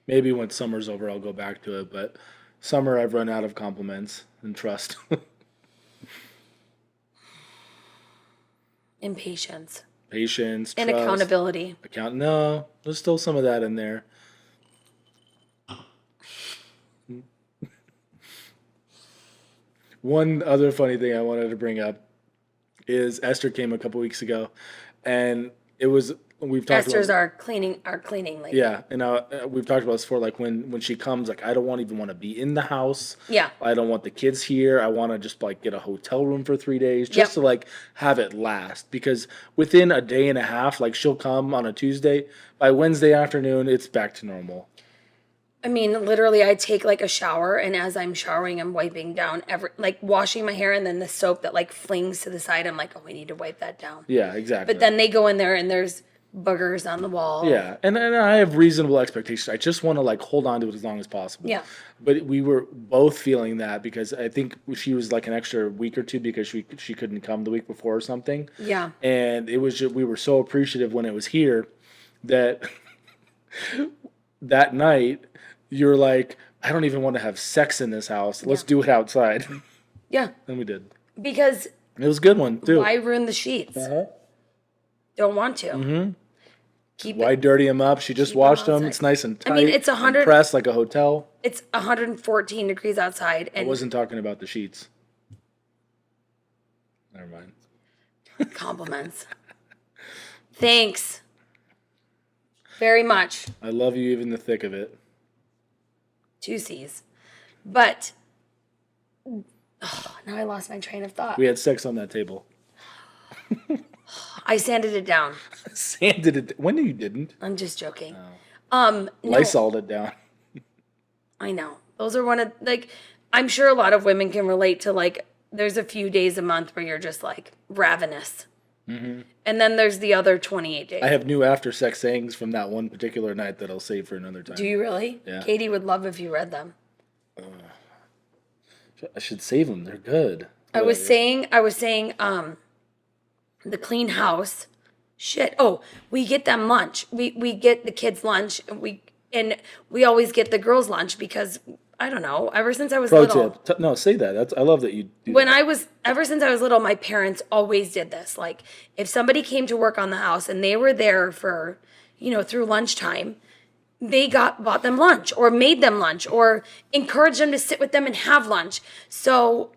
Maybe when summer's over, I'll go back to it. But summer, I've run out of compliments and trust. Impatience. Patience, And trust, accountability. No, there's still some of that in there. One other funny thing I wanted to bring up is Esther came a couple weeks ago, and we've talked Esther's about our cleaning lady. yeah, and we've talked about this before. Like when she comes, like I don't even want to be in the house. Yeah. I don't want the kids here. I want to just like get a hotel room for 3 days just Yep. to like have it last. Because within a day and a half, like she'll come on a Tuesday, by Wednesday afternoon, it's back to normal. I mean, literally, I take like a shower, and as I'm showering, I'm wiping down like washing my hair, and then the soap that like flings to the side, I'm like, oh, we need to wipe that down. Yeah, exactly. But then they go in there, and there's boogers on the wall. Yeah, and I have reasonable expectations. I just want to like hold on to it as long as possible. Yeah. But we were both feeling that because I think she was like an extra week or two because she couldn't come the week before or something. Yeah. And it was just, we were so appreciative when it was here that that night you're like, I don't even want to have sex in this house. Let's do it outside. Yeah. And we did. Because It was a good one too. why ruin the sheets? Don't want to. Mm-hmm. Keep Why it. dirty them up? She just Keep 'em washed them. outside. It's nice and tight. I mean, it's and 100 pressed like a hotel. It's 114 degrees outside, I and wasn't talking about the sheets. Never mind. compliments. Thanks. Very much. I love you even in the thick of it. 2 C's. But now I lost my train of thought. We had sex on that table. I sanded it down. Sanded it. When you didn't? I'm just joking. Oh. No, Lysoled it down. I know. Those are one of like I'm sure a lot of women can relate to like there's a few days a month where you're just like ravenous. Mm-hmm. And then there's the other 28 days. I have new after sex sayings from that one particular night that I'll save for another time. Do you really? Yeah. Katie would love if you read them. I should save them. They're good. I was saying, the clean house. Shit. Oh, we get them lunch. We get the kids lunch. And we always get the girls lunch because I don't know. Ever since I was Pro little. tip. No, say that. I love that you do When that. ever since I was little, my parents always did this. Like, if somebody came to work on the house and they were there for, through lunchtime, they bought them lunch or made them lunch or encouraged them to sit with them and have lunch. So,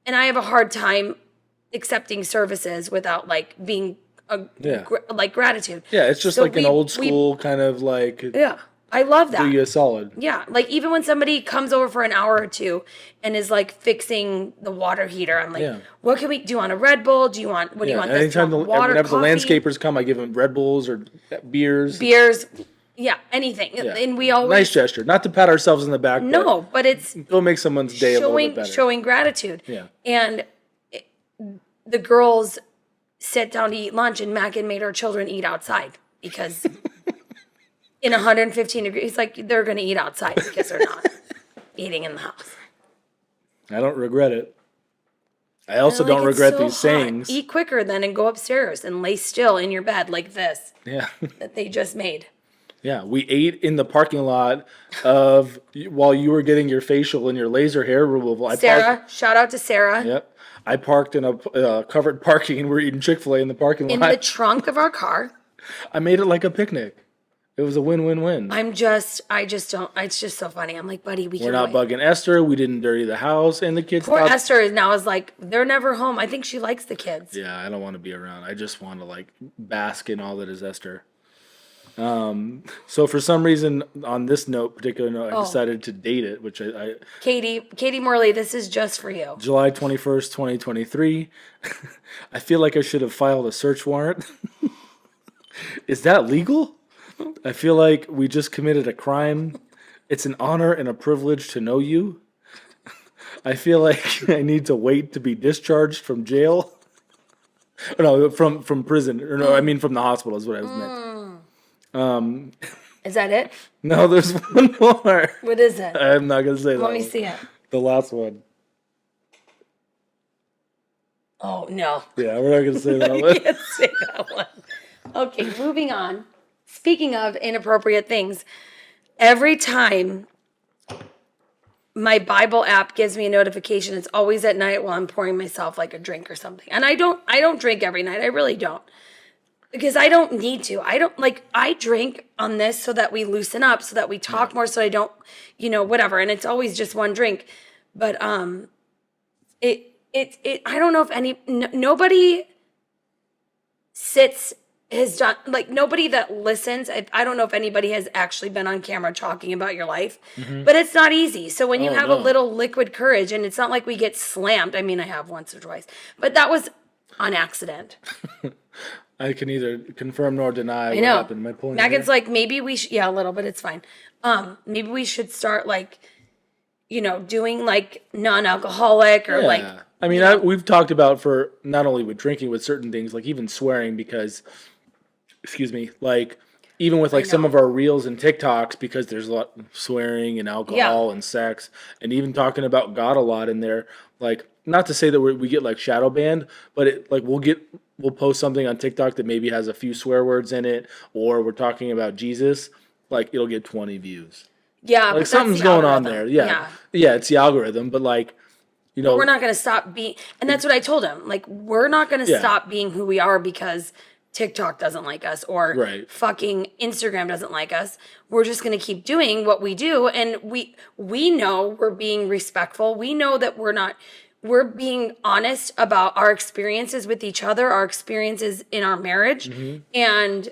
and I have a hard time accepting services without like being like gratitude. Yeah, it's just So like an old school kind of like Yeah, I love that. do you a solid. Yeah, like even when somebody comes over for an hour or two and is like fixing the water heater, I'm like, what can we do on a Red Bull? Do you want what do you want? Anytime this? Water, whenever coffee, the landscapers come, I give them Red Bulls or beers. yeah, anything. Yeah. And we always Nice gesture, not to pat ourselves in the back. no, but it's Go make someone's day a little bit better. showing gratitude. Yeah. And the girls sit down to eat lunch, and Makin made our children eat outside because in 115 degrees, like they're going to eat outside because they're not eating in the house. I don't regret it. I also And, like, don't it's regret so these hot. sayings. Eat quicker then and go upstairs and lay still in your bed like this Yeah. that they just made. Yeah, we ate in the parking lot of while you were getting your facial and your laser hair removal. Sarah, shout out to Sarah. Yep. I parked in a covered parking and we're eating Chick-fil-A in the parking In lot. the trunk of our car. I made it like a picnic. It was a win-win-win. I just don't, it's just so funny. I'm like, buddy, We're not bugging Esther. We didn't dirty the house. And the kids Poor thought, Esther is like, they're never home. I think she likes the kids. yeah, I don't want to be around. I just want to like bask in all that is Esther. So for some reason, on this particular note, I decided to date it, which I Katie Morley, this is just for you. July 21st, 2023. I feel like I should have filed a search warrant. Is that legal? I feel like we just committed a crime. It's an honor and a privilege to know you. I feel like I need to wait to be discharged from jail. No, from prison. Or no, I mean from the hospital is what I was meant. Is that it? No, there's one more. What is it? I'm not going to say that. Let me one. see it. The last one. Oh, no. Yeah, we're not going to say that one. Can't say that one. Okay, moving on. Speaking of inappropriate things, every time my Bible app gives me a notification, it's always at night while I'm pouring myself like a drink or something. And I don't drink every night. I really don't. Because I don't need to. I drink on this so that we loosen up, so that we talk more, so I don't, whatever. And it's always just one drink. But I don't know if nobody has done, like, nobody that listens. I don't know if anybody has actually been on camera talking about your life, but it's not easy. So when you have a little liquid courage, and it's not like we get slammed. I mean, I have once or twice, but that was on accident. I can neither confirm nor deny what know. happened. Am I pulling Mackins your hair? like, maybe we should, yeah, a little bit, it's fine. Maybe we should start, like, doing like non-alcoholic or like, I mean, we've talked about for not only with drinking, with certain things, like even swearing, because, excuse me, like even with like some of our reels and TikToks, because there's a lot of swearing and alcohol and sex, and even talking about God a lot in there. Like, not to say that we get like shadow banned, but we'll post something on TikTok that maybe has a few swear words in it, or we're talking about Jesus, like it'll get 20 views. yeah, Like something's going on there. Yeah, it's the algorithm, but like, we're not going to stop being, and that's what I told him. Like, we're not going to stop being who we are because TikTok doesn't like us or fucking Instagram doesn't like us. We're just going to keep doing what we do. And we know we're being respectful. We know that we're being honest about our experiences with each other, our experiences in our marriage. And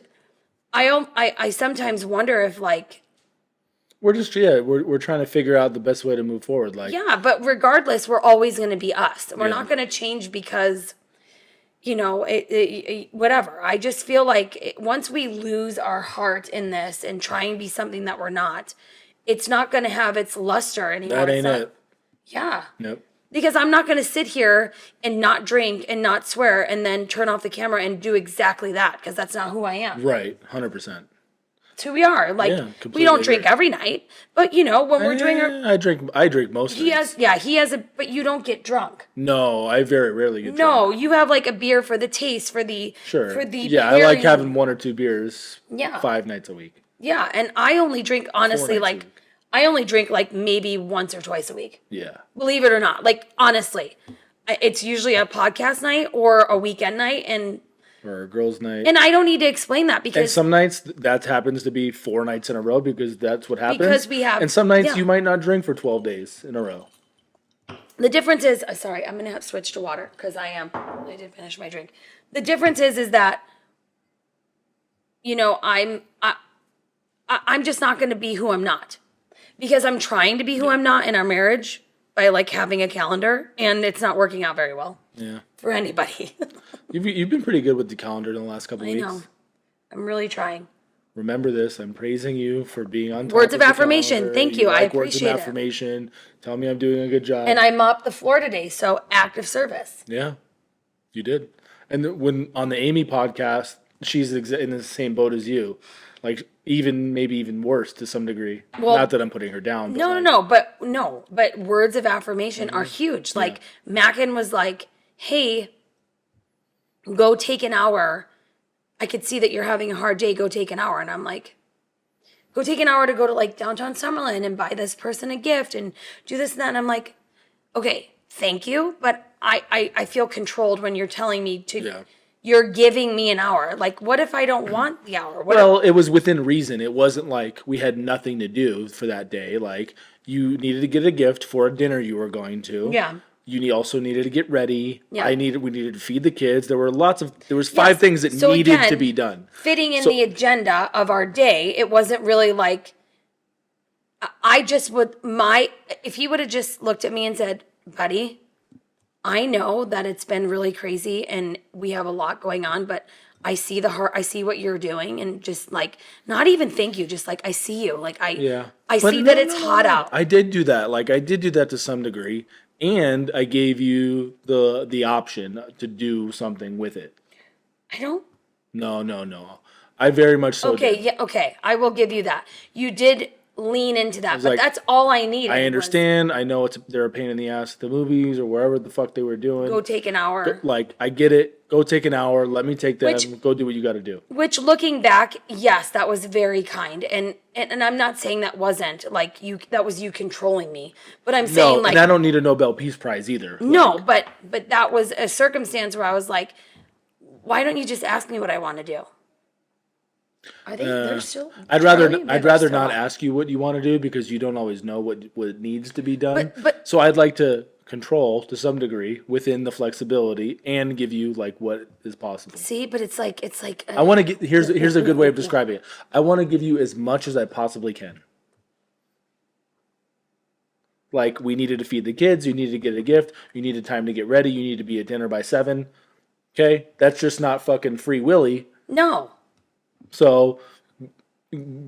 I sometimes wonder if, like, we're just we're trying to figure out the best way to move forward. Like, but regardless, we're always going to be us. We're not going to change because, whatever. I just feel like once we lose our heart in this and try and be something that we're not, it's not going to have its luster anymore. That ain't it. Yeah. Nope. Because I'm not going to sit here and not drink and not swear and then turn off the camera and do exactly that, because that's not who I am. Right. 100%. It's who we are. Like, we don't drink every night, but when we're doing our... I drink most nights. He has but you don't get drunk. No, I very rarely get drunk. No, you have like a beer for the taste, for the... Sure. For the I like having 1 or 2 beers 5 nights a week. Yeah, and I only drink, honestly, like, I only drink like maybe once or twice a week. Yeah. Believe it or not. Like, honestly, it's usually a podcast night or a weekend night, or a girls' night. And I don't need to explain that, because... And some nights, that happens to be 4 nights in a row, because that's what happens. Because we have... And some nights you might not drink for 12 days in a row. The difference is... sorry, I'm going to have to switch to water, because I did finish my drink. The difference is that, I'm just not going to be who I'm not. Because I'm trying to be who I'm not in our marriage by, like, having a calendar, and it's not working out very well. Yeah. For anybody. You've been pretty good with the calendar in the last couple of weeks. I know. I'm really trying. Remember this. I'm praising you for being on top Words of the affirmation. calendar. Thank you. I appreciate words of affirmation. Tell me I'm doing a good job. And I mopped the floor today, so active service. Yeah, you did. And when on the Amy podcast, she's in the same boat as you. Like, maybe even worse to some degree. Well, not that I'm putting her down. But but words of affirmation are huge. Like, Makin was like, hey, go take an hour. I could see that you're having a hard day. Go take an hour. And I'm like, go take an hour to go to, like, downtown Summerlin and buy this person a gift and do this and that. And I'm like, okay, thank you. But I feel controlled when you're telling me to, you're giving me an hour. Like, what if I don't want the hour? It was within reason. It wasn't like we had nothing to do for that day. Like, you needed to get a gift for a dinner you were going to. Yeah. You also needed to get ready. Yeah. We needed to feed the kids. There was 5 things that needed to be done. Fitting in the agenda of our day, it wasn't really like, if he would have just looked at me and said, buddy, I know that it's been really crazy and we have a lot going on, but I see the heart, I see what you're doing, and just, like, not even thank you, just like, I see you. Like, I see that it's hot out. I did do that. Like, I did do that to some degree. And I gave you the option to do something with it. I don't. No. I very much so did. Yeah, okay. I will give you that. You did lean into that, but that's all I needed. I understand. I know they're a pain in the ass at the movies or wherever the fuck they were doing. Go take an hour. Like, I get it. Go take an hour. Let me take them. Go do what you got to do. Which, looking back, yes, that was very kind. And I'm not saying that wasn't, like, that was you controlling me. But I'm saying, like... and I don't need a Nobel Peace Prize either. No, but that was a circumstance where I was like, why don't you just ask me what I want to do? Are they? They're still... I'd rather not ask you what you want to do, because you don't always know what needs to be done. But so I'd like to control to some degree within the flexibility and give you like what is possible. See, but it's like I want to get here's a good way of describing it. I want to give you as much as I possibly can. Like we needed to feed the kids, you needed to get a gift, you needed time to get ready, you need to be at dinner by 7. Okay? That's just not fucking free willy. no. So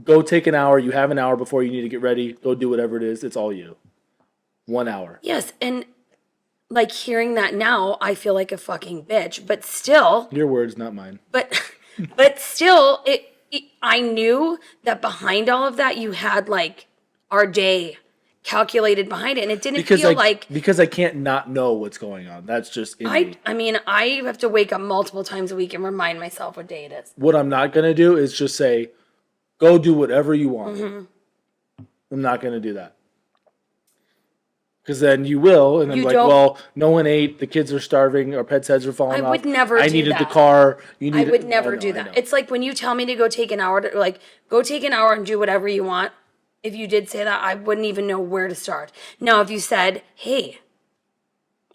go take an hour. You have an hour before you need to get ready. Go do whatever it is. It's all you. 1 hour. Yes, and like hearing that now, I feel like a fucking bitch. But still, Your words, not mine. but but still, I knew that behind all of that, you had like our day calculated behind it, and it didn't feel like. Because I can't not know what's going on. That's just in me. I mean, I have to wake up multiple times a week and remind myself what day it is. What I'm not gonna do is just say, go do whatever you want. Mm-hmm. I'm not gonna do that. Because then you will, and then You like, don't- well, no one ate, the kids are starving, our pets' heads are falling off. I would never I do needed the that. car. You I needed, would never know, do I that. know. It's like when you tell me to go take an hour to like go take an hour and do whatever you want. If you did say that, I wouldn't even know where to start. Now, if you said, "Hey,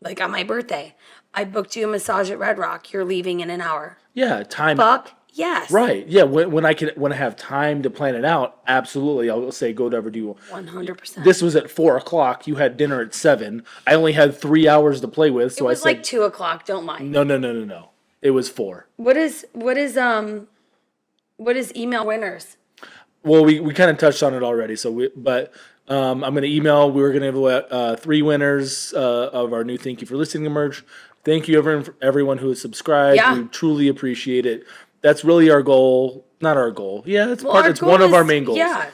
like on my birthday, I booked you a massage at Red Rock. You're leaving in an hour." Yeah, time. Fuck yes. Right. Yeah. When I have time to plan it out, absolutely. I'll say go whatever do you want. 100%. This was at 4 o'clock. You had dinner at 7. I only had 3 hours to play with, It so I was said like 2:00. Don't mind. no. It was 4. What is email winners? Well, we kind of touched on it already. I'm going to email. We were going to have 3 winners of our new Thank You for Listening merch. Thank you everyone who has subscribed. Yeah. We truly appreciate it. That's really our goal. Not our goal. Yeah, it's Well, it's one of our main goals. Yeah.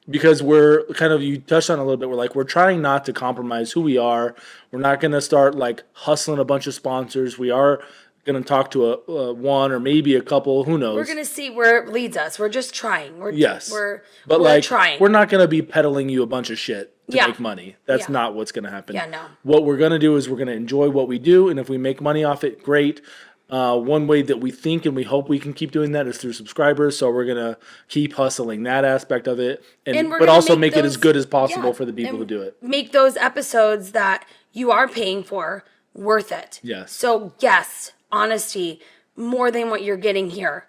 Because we're kind of, you touched on it a little bit, we're trying not to compromise who we are. We're not going to start like hustling a bunch of sponsors. We are going to talk to a one or maybe a couple, who knows. We're gonna see where it leads us. We're just trying. Yes. We're We're not going to be peddling you a bunch of shit to Yeah. make money. That's Yeah. not what's going to happen. Yeah, no. What we're going to do is we're going to enjoy what we do, and if we make money off it, great. One way that we think and we hope we can keep doing that is through subscribers. So we're gonna keep hustling that aspect of it, And we're but gonna also make it those- as good as possible yeah, for the people and to do it. Make those episodes that you are paying for worth it. Yes. So yes, honesty more than what you're getting here.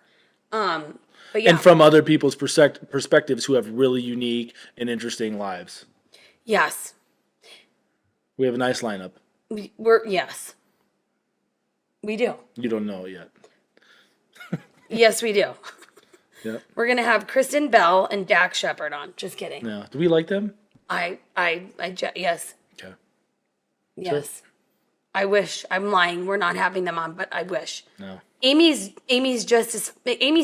But yeah, And from other people's perspectives who have really unique and interesting lives. yes, We have a nice lineup. yes, we do. You don't know it yet. Yes, we do. Yeah. We're gonna have Kristen Bell and Dak Shepard on. Just kidding. No. Do we like them? Yes, Okay. yes. I wish. I'm lying. We're not having them on, but I wish. No. Amy's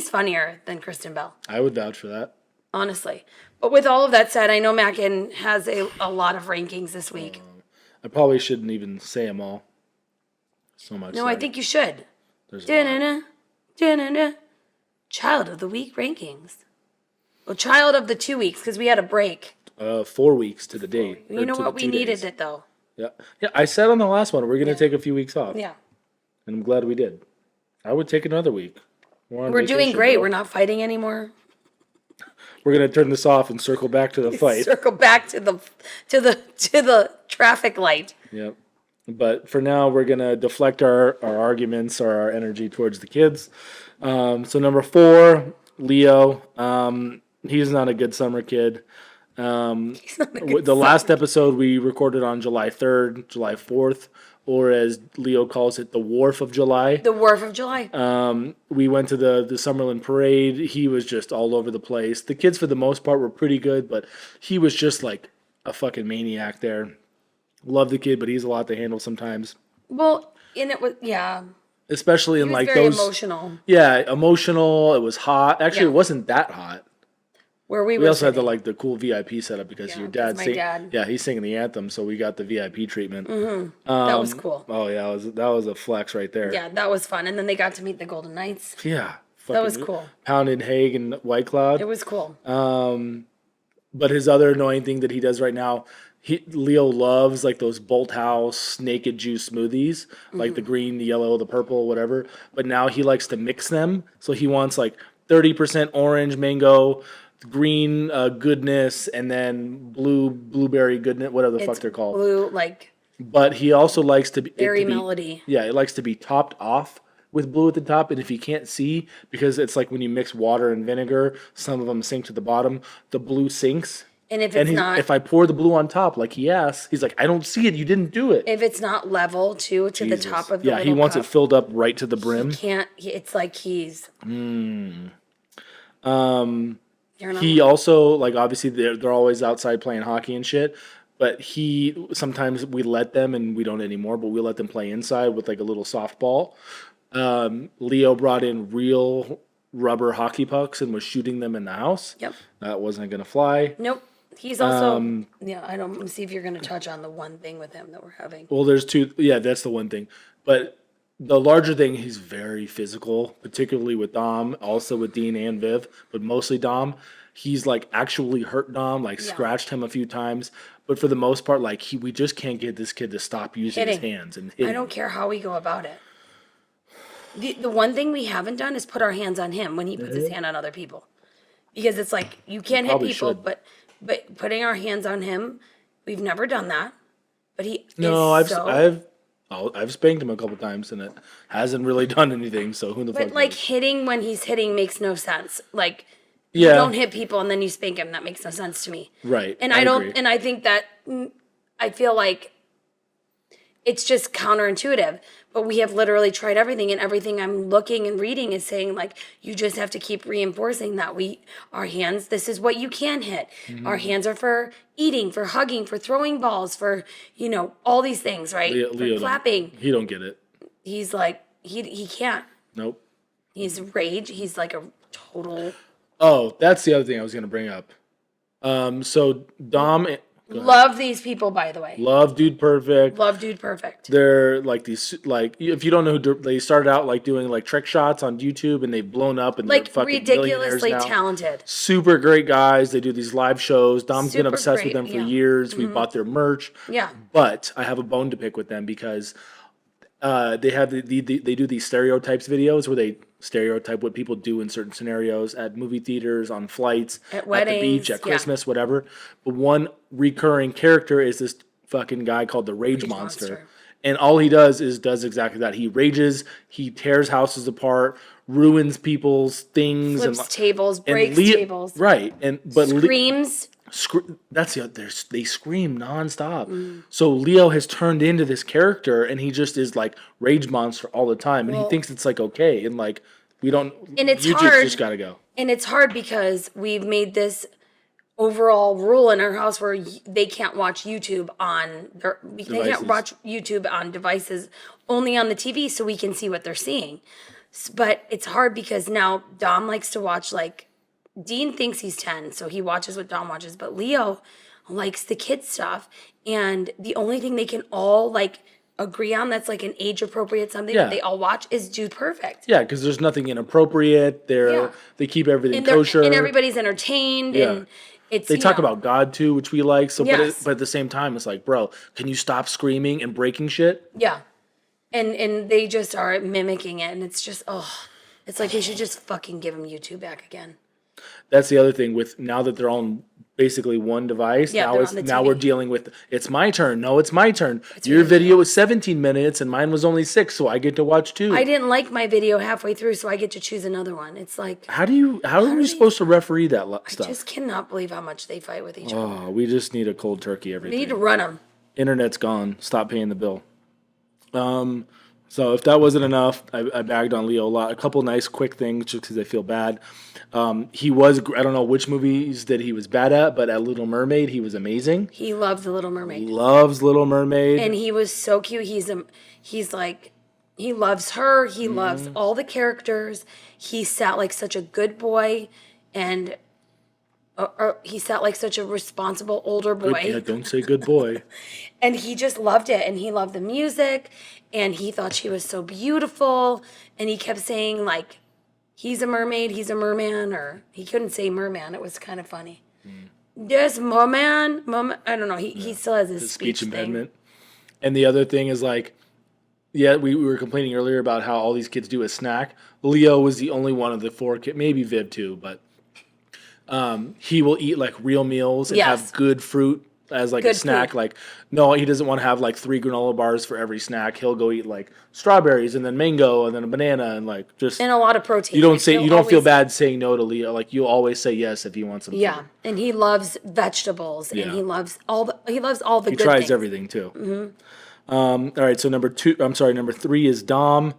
funnier than Kristen Bell, I would vouch for that. honestly. But with all of that said, I know Makin has a lot of rankings this week. I probably shouldn't even say them all. So much. No, I think you should. there's a lot. Da-na-na, da-na-na. Child of the week rankings. Well, child of the 2 weeks because we had a break. 4 weeks to the date. You know what? We needed it though. Yeah. Yeah. I said on the last one we're gonna take a few weeks off. Yeah. And I'm glad we did. I would take another week. We're doing vacation, great. bro. We're not fighting anymore. We're gonna turn this off and circle back to the fight. Circle back to the traffic light. Yep. But for now, we're gonna deflect our arguments or our energy towards the kids. So number 4, Leo. He's not a good summer kid. The last episode we recorded on July 3rd, July 4th, or as Leo calls it, the Wharf of July. The Wharf of July. We went to the Summerlin Parade. He was just all over the place. The kids, for the most part, were pretty good, but he was just like a fucking maniac there. Love the kid, but he's a lot to handle sometimes. Well, and it was Especially in he was like very those. emotional. Yeah, emotional. It was hot. Actually, Yeah. it wasn't that hot. Where we We were also had sitting. the cool VIP setup because Yeah, your 'cause dad my dad. Yeah, he's singing the anthem, so we got the VIP treatment. That was cool. Oh yeah, that was a flex right there. Yeah, that was fun. And then they got to meet the Golden Knights. Yeah. That was fucking cool. Pounded Hague and White Cloud. It was cool. But his other annoying thing that he does right now, Leo loves like those Bolt House naked juice smoothies, like the green, the yellow, the purple, whatever. But now he likes to mix them. So he wants like 30% orange mango, green goodness, and then blueberry goodness, whatever the fuck they're called. Blue, like But he also likes to be Berry melody. Yeah, it likes to be topped off with blue at the top. And if you can't see, because it's like when you mix water and vinegar, some of them sink to the bottom. The blue sinks. And if it's not, if I pour the blue on top, like he asks, he's like, I don't see it. You didn't do it. if it's not level to the top of the Yeah, he wants it filled up right to the brim. It's like he's. He also, like, obviously they're always outside playing hockey and shit. But sometimes we let them, and we don't anymore, but we let them play inside with like a little softball. Leo brought in real rubber hockey pucks and was shooting them in the house. Yep. That wasn't going to fly. Nope. He's also, I don't see if you're going to touch on the one thing with him that we're having. Well, there's two. Yeah, that's the one thing. But the larger thing, he's very physical, particularly with Dom, also with Dean and Viv, but mostly Dom. He's like actually hurt Dom, like scratched him a few times. But for the most part, like we just can't get this kid to stop using his hands and hitting. I don't care how we go about it. The one thing we haven't done is put our hands on him when he puts his hand on other people. Because it's like, you can't hit people, but putting our hands on him, we've never done that. But I've spanked him a couple times and it hasn't really done anything. So who the fuck? But like hitting when he's hitting makes no sense. Like, yeah. You don't hit people and then you spank him. That makes no sense to me. Right. And I don't. agree. And I think that I feel like it's just counterintuitive. But we have literally tried everything, and everything I'm looking and reading is saying, like, you just have to keep reinforcing that our hands, this is what you can hit. Mm-hmm. Our hands are for eating, for hugging, for throwing balls, for, all these things, right? Leo for clapping. He don't get it. He's like, he can't. Nope. He's rage. He's like a total. Oh, that's the other thing I was going to bring up. So Dom... Love these people, by the way. Love Dude Perfect. Love Dude Perfect. They're like these, like, if you don't know who they started out like doing like trick shots on YouTube, and they've blown up and like they're fucking ridiculously millionaires now. Talented. Super great guys. They do these live shows. Dom's Super been obsessed great, with them for years. We bought their merch. Yeah. But I have a bone to pick with them because they have they do these stereotypes videos where they stereotype what people do in certain scenarios at movie theaters, on flights, at weddings, at the beach, at Christmas, whatever. But one recurring character is this fucking guy called the Rage Monster. And all he does exactly that. He rages, he tears houses apart, ruins people's things, flips tables, breaks tables. Right. But screams. That's they scream nonstop. So Leo has turned into this character, and he just is like Rage Monster all the time, and he thinks it's like okay, and like we don't. And it's YouTube's just gotta go. And it's hard because we've made this overall rule in our house where they can't watch YouTube on they can't watch YouTube on devices, only on the TV, so we can see what they're seeing. But it's hard because now Dom likes to watch like. Dean thinks he's 10, so he watches what Dom watches, but Leo likes the kid stuff, and the only thing they can all like agree on that's like an age appropriate something that they all watch is Dude Perfect. Yeah, because there's nothing inappropriate. They keep everything kosher, and everybody's entertained. Yeah. And they talk about God too, which we like. So, but at the same time, it's like, bro, can you stop screaming and breaking shit? Yeah, and they just are mimicking it, and it's just it's like they should just fucking give them YouTube back again. That's the other thing with now that they're on basically one device. Yeah, now we're dealing with it's my turn. No, it's my turn. Your video was 17 minutes and mine was only 6, so I get to watch 2. I didn't like my video halfway through, so I get to choose another one. It's like how are we supposed to referee that stuff? I just cannot believe how much they fight with each other. Oh, we just need a cold turkey everything. We need to run them. Internet's gone. Stop paying the bill. So if that wasn't enough, I bagged on Leo a lot. A couple nice quick things just because I feel bad. He was, I don't know which movies that he was bad at, but at Little Mermaid, he was amazing. He loves The Little Mermaid. Loves Little Mermaid. And he was so cute. He's like, he loves her. He loves all the characters. He sat like such a good boy, and he sat like such a responsible older boy. Yeah, don't say good boy. And he just loved it, and he loved the music, and he thought she was so beautiful, and he kept saying like, he's a mermaid, he's a merman, or he couldn't say merman. It was kind of funny. Yes, merman. I don't know. He still has his speech impediment. And the other thing is like, we were complaining earlier about how all these kids do a snack. Leo was the only one of the 4 kids, maybe Viv too, but he will eat like real meals and have good fruit as like Good a snack. food. Like, no, he doesn't want to have like 3 granola bars for every snack. He'll go eat like strawberries and then mango and then a banana and like just. And a lot of protein. You don't Like, say he'll you don't feel always- bad saying no to Leo. Like you'll always say yes if he wants some. Yeah, food. and he loves vegetables, and Yeah. he loves all the He good tries things. everything too. All right, so number 3 is Dom.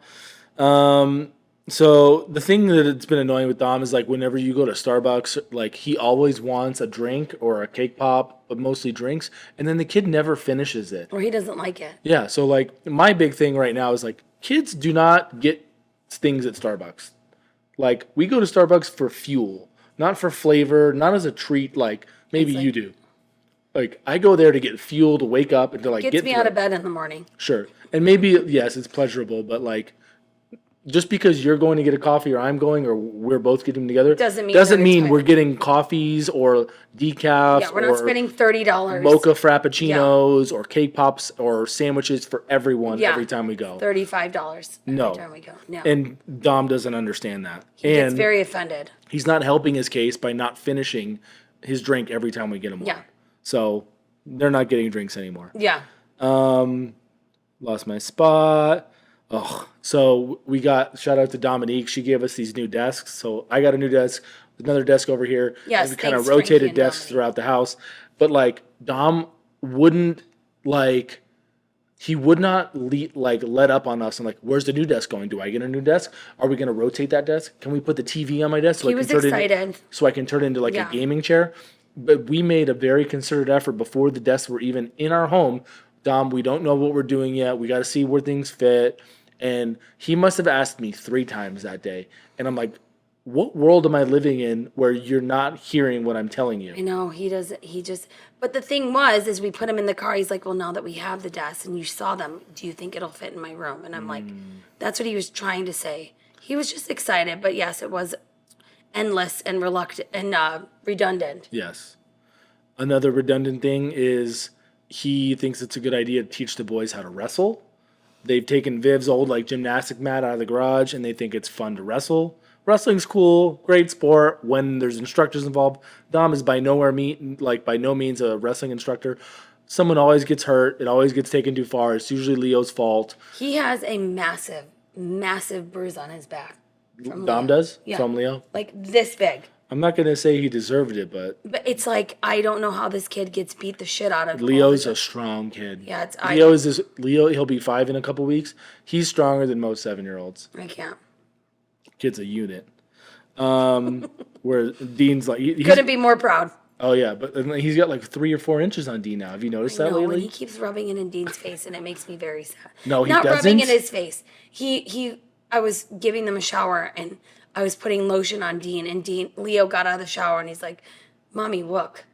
So the thing that it's been annoying with Dom is like whenever you go to Starbucks, like he always wants a drink or a cake pop, but mostly drinks, and then the kid never finishes it. Or he doesn't like it. Yeah, so like my big thing right now is like kids do not get things at Starbucks. Like we go to Starbucks for fuel, not for flavor, not as a treat like maybe It's you do. Like I go there to get fuel to wake up and to like Gets get me through out it. of bed in the morning. Sure. And maybe, yes, it's pleasurable, but like, just because you're going to get a coffee or I'm going or we're both getting together Doesn't mean that it's we're fine. getting coffees or decaf Yeah, we're not or spending $30. mocha frappuccinos or cake pops or sandwiches for everyone Yeah. every time we go. $35 No. every time we go. No. And Dom doesn't understand that. He gets And very offended. he's not helping his case by not finishing his drink every time we get him one. Yeah. So they're not getting drinks anymore. Yeah. Lost my spot. Oh, so we got shout out to Dominique. She gave us these new desks. So I got a new desk, another desk over here. Yes, and we kind of thanks, Frankie rotated and desks Dominique. throughout the house. But like Dom wouldn't like he would not let up on us and like, where's the new desk going? Do I get a new desk? Are we gonna rotate that desk? Can we put the TV on my desk so He I can was turn it excited. so I can turn it into like Yeah. a gaming chair? But we made a very concerted effort before the desks were even in our home. Dom, we don't know what we're doing yet. We got to see where things fit. And he must have asked me 3 times that day. And I'm like, what world am I living in where you're not hearing what I'm telling you? I know he doesn't. He just. But the thing was, is we put him in the car. He's like, "Well, now that we have the desk and you saw them, do you think it'll fit in my room?" And I'm like, "That's what he was trying to say." He was just excited, but yes, it was endless and reluctant and redundant. Yes. Another redundant thing is he thinks it's a good idea to teach the boys how to wrestle. They've taken Viv's old like gymnastic mat out of the garage and they think it's fun to wrestle. Wrestling's cool, great sport when there's instructors involved. Dom is by no means a wrestling instructor. Someone always gets hurt. It always gets taken too far. It's usually Leo's fault. He has a massive, massive bruise on his back. from Dom Leo. does Yeah. from Leo. Like this big. I'm not gonna say he deserved it, but But it's like, I don't know how this kid gets beat the shit out of. Leo's a strong kid. Yeah, it's Leo. He'll be 5 in a couple weeks. He's stronger than most 7-year-olds. I can't. Kid's a unit. Where Dean's like he's, Couldn't be more proud. oh yeah, but he's got like 3 or 4 inches on Dean now. Have you noticed that No, and lately? he keeps rubbing it in Dean's face, and it makes me very sad. No, he not rubbing doesn't? in his face. He. I was giving them a shower, and I was putting lotion on Dean, and Leo got out of the shower, and he's like, "Mommy, look,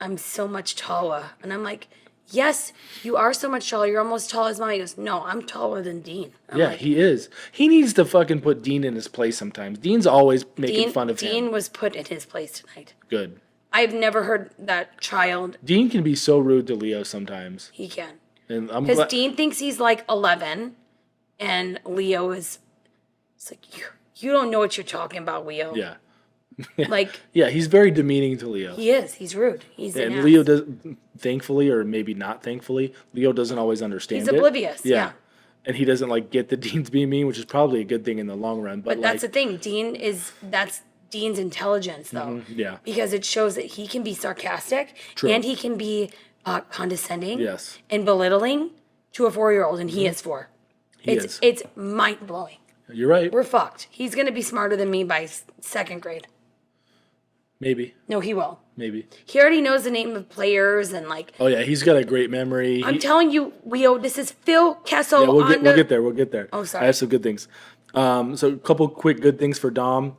I'm so much taller," and I'm like, "Yes, you are so much taller. You're almost tall as Mommy." He goes, "No, I'm taller than Dean." I'm Yeah, like, he is. He needs to fucking put Dean in his place sometimes. Dean's always making Dean, fun of Dean him. was put in his place tonight. Good. I've never heard that child. Dean can be so rude to Leo sometimes. He can. And I'm Because glad. Dean thinks he's like 11, and Leo is. It's like, you don't know what you're talking about, Leo. Yeah. Like, Yeah, he's very demeaning to Leo. he is. He's rude. He's an And ass. Leo does, thankfully, or maybe not thankfully, Leo doesn't always understand He's it. oblivious, yeah. And he doesn't like get the Dean's being mean, which is probably a good thing in the long run. But, But that's the thing. That's Dean's intelligence, though. yeah. Because it shows that he can be sarcastic True. and he can be condescending Yes. and belittling to a 4-year-old, and he is 4. He is. It's mind blowing. You're right. We're fucked. He's going to be smarter than me by 2nd grade. Maybe. No, he will. Maybe. He already knows the name of players and like. Oh yeah, he's got a great memory. I'm telling you, Leo, this is Phil Kessel. Yeah, we'll on get there. We'll get there. Oh, sorry. I have some good things. So a couple quick good things for Dom.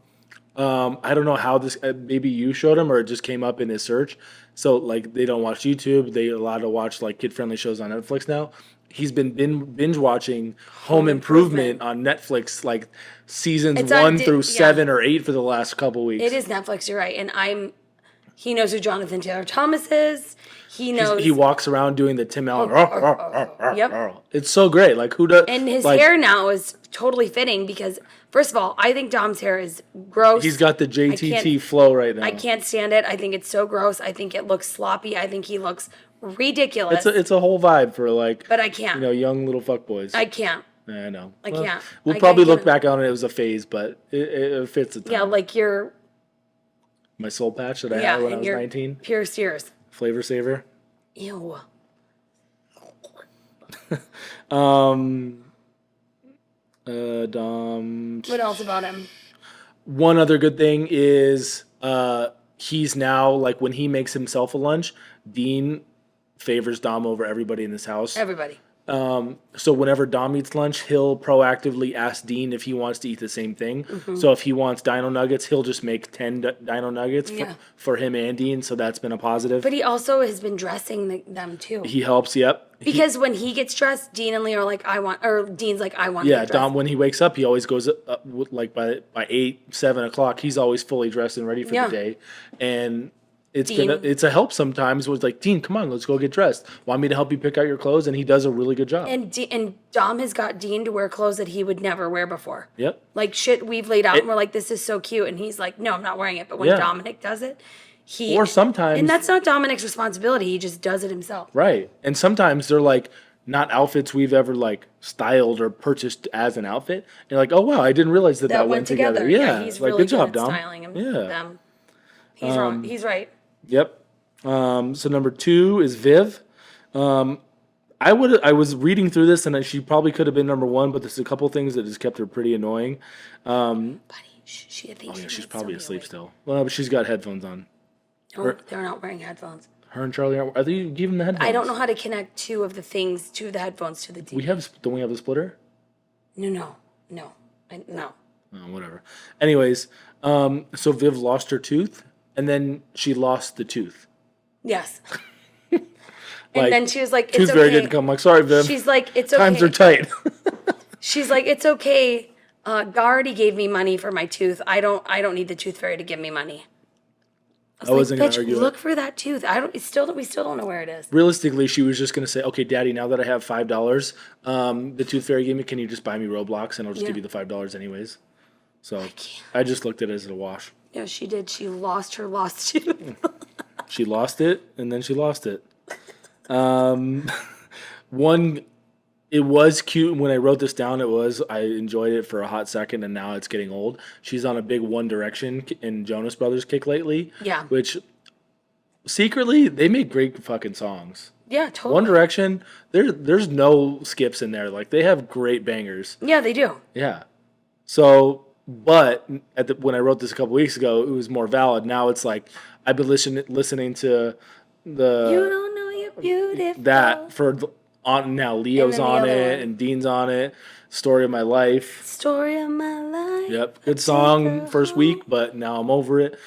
I don't know how this. Maybe you showed him, or it just came up in his search. So like they don't watch YouTube. They allowed to watch like kid friendly shows on Netflix now. He's been binge watching Home Improvement on Netflix, like seasons It's on 1 Di- through yeah. 7 or 8 for the last couple weeks. It is Netflix, you're right. And He knows who Jonathan Taylor Thomas is. He knows. He walks around doing the Tim Allen. Yep. It's so great. Like who does? And his like, hair now is totally fitting because, first of all, I think Dom's hair is gross. He's got the JTT flow right now. I can't stand it. I think it's so gross. I think it looks sloppy. I think he looks ridiculous. It's a whole vibe for like. But I can't. Young little fuckboys. I can't. I know. I can't. We'll probably look back on it. It was a phase, but it fits the time. Yeah, like your. My soul patch that I had when I was 19. Pierced ears. Flavor saver. Ew. Dom. What else about him? One other good thing is he's now, like, when he makes himself a lunch, Dean favors Dom over everybody in this house. Everybody. So whenever Dom eats lunch, he'll proactively ask Dean if he wants to eat the same thing. Mm-hmm. So if he wants dino nuggets, he'll just make 10 dino nuggets for him and Dean. So that's been a positive. But he also has been dressing them too. He helps, yep. Because when he gets dressed, Dean and Lee are like, Dean's like, I want to Yeah, get dressed. Dom, when he wakes up, he always goes up, like by 8, 7 o'clock, he's always fully dressed and ready for the day. And it's a help sometimes. It's like, Dean, come on, let's go get dressed. Want me to help you pick out your clothes? And he does a really good job. And Dom has got Dean to wear clothes that he would never wear before. Yep. Like shit we've laid out and we're like, this is so cute. And he's like, no, I'm not wearing it. But when Dominic does it, or sometimes. And that's not Dominic's responsibility. He just does it himself. Right. And sometimes they're like not outfits we've ever like styled or purchased as an outfit. And you're like, oh wow, I didn't realize that went together. Yeah. He's like, really good job, at Dom. styling them. Yeah. He's wrong. He's right. Yep. So number 2 is Viv. I was reading through this and she probably could have been number 1, but there's a couple things that just kept her pretty annoying. Buddy, She's probably asleep still. Well, but she's got headphones on. No, they're not wearing headphones. Her and Charlie are they giving the headphones? I don't know how to connect two of the headphones to the TV. Don't we have the splitter? No. Oh, whatever. Anyways, so Viv lost her tooth and then she lost the tooth. Yes. And then she was like, it's tooth okay. fairy didn't come. I'm like, sorry, Viv. She's like, it's okay. Times are tight. She's like, it's okay. God already gave me money for my tooth. I don't need the tooth fairy to give me money. I wasn't gonna argue. Look for that tooth. We still don't know where it is. Realistically, she was just gonna say, okay, Daddy, now that I have $5, the tooth fairy gave me, can you just buy me Roblox and I'll just give you the $5 anyways? So I just looked at it as a wash. Yeah, she did. She lost her lost tooth. She lost it and then she lost it. It was cute when I wrote this down. I enjoyed it for a hot second, and now it's getting old. She's on a big One Direction and Jonas Brothers kick lately. Yeah. Which secretly they make great fucking songs. Yeah, totally. One Direction, there's no skips in there. Like they have great bangers. Yeah, they do. Yeah. So, but when I wrote this a couple weeks ago, it was more valid. Now it's like I've been listening to the You don't know you're beautiful. that for. Now Leo's on it and Dean's on it. Story of my life. Story of my life. Yep, good song first week, but now I'm over it.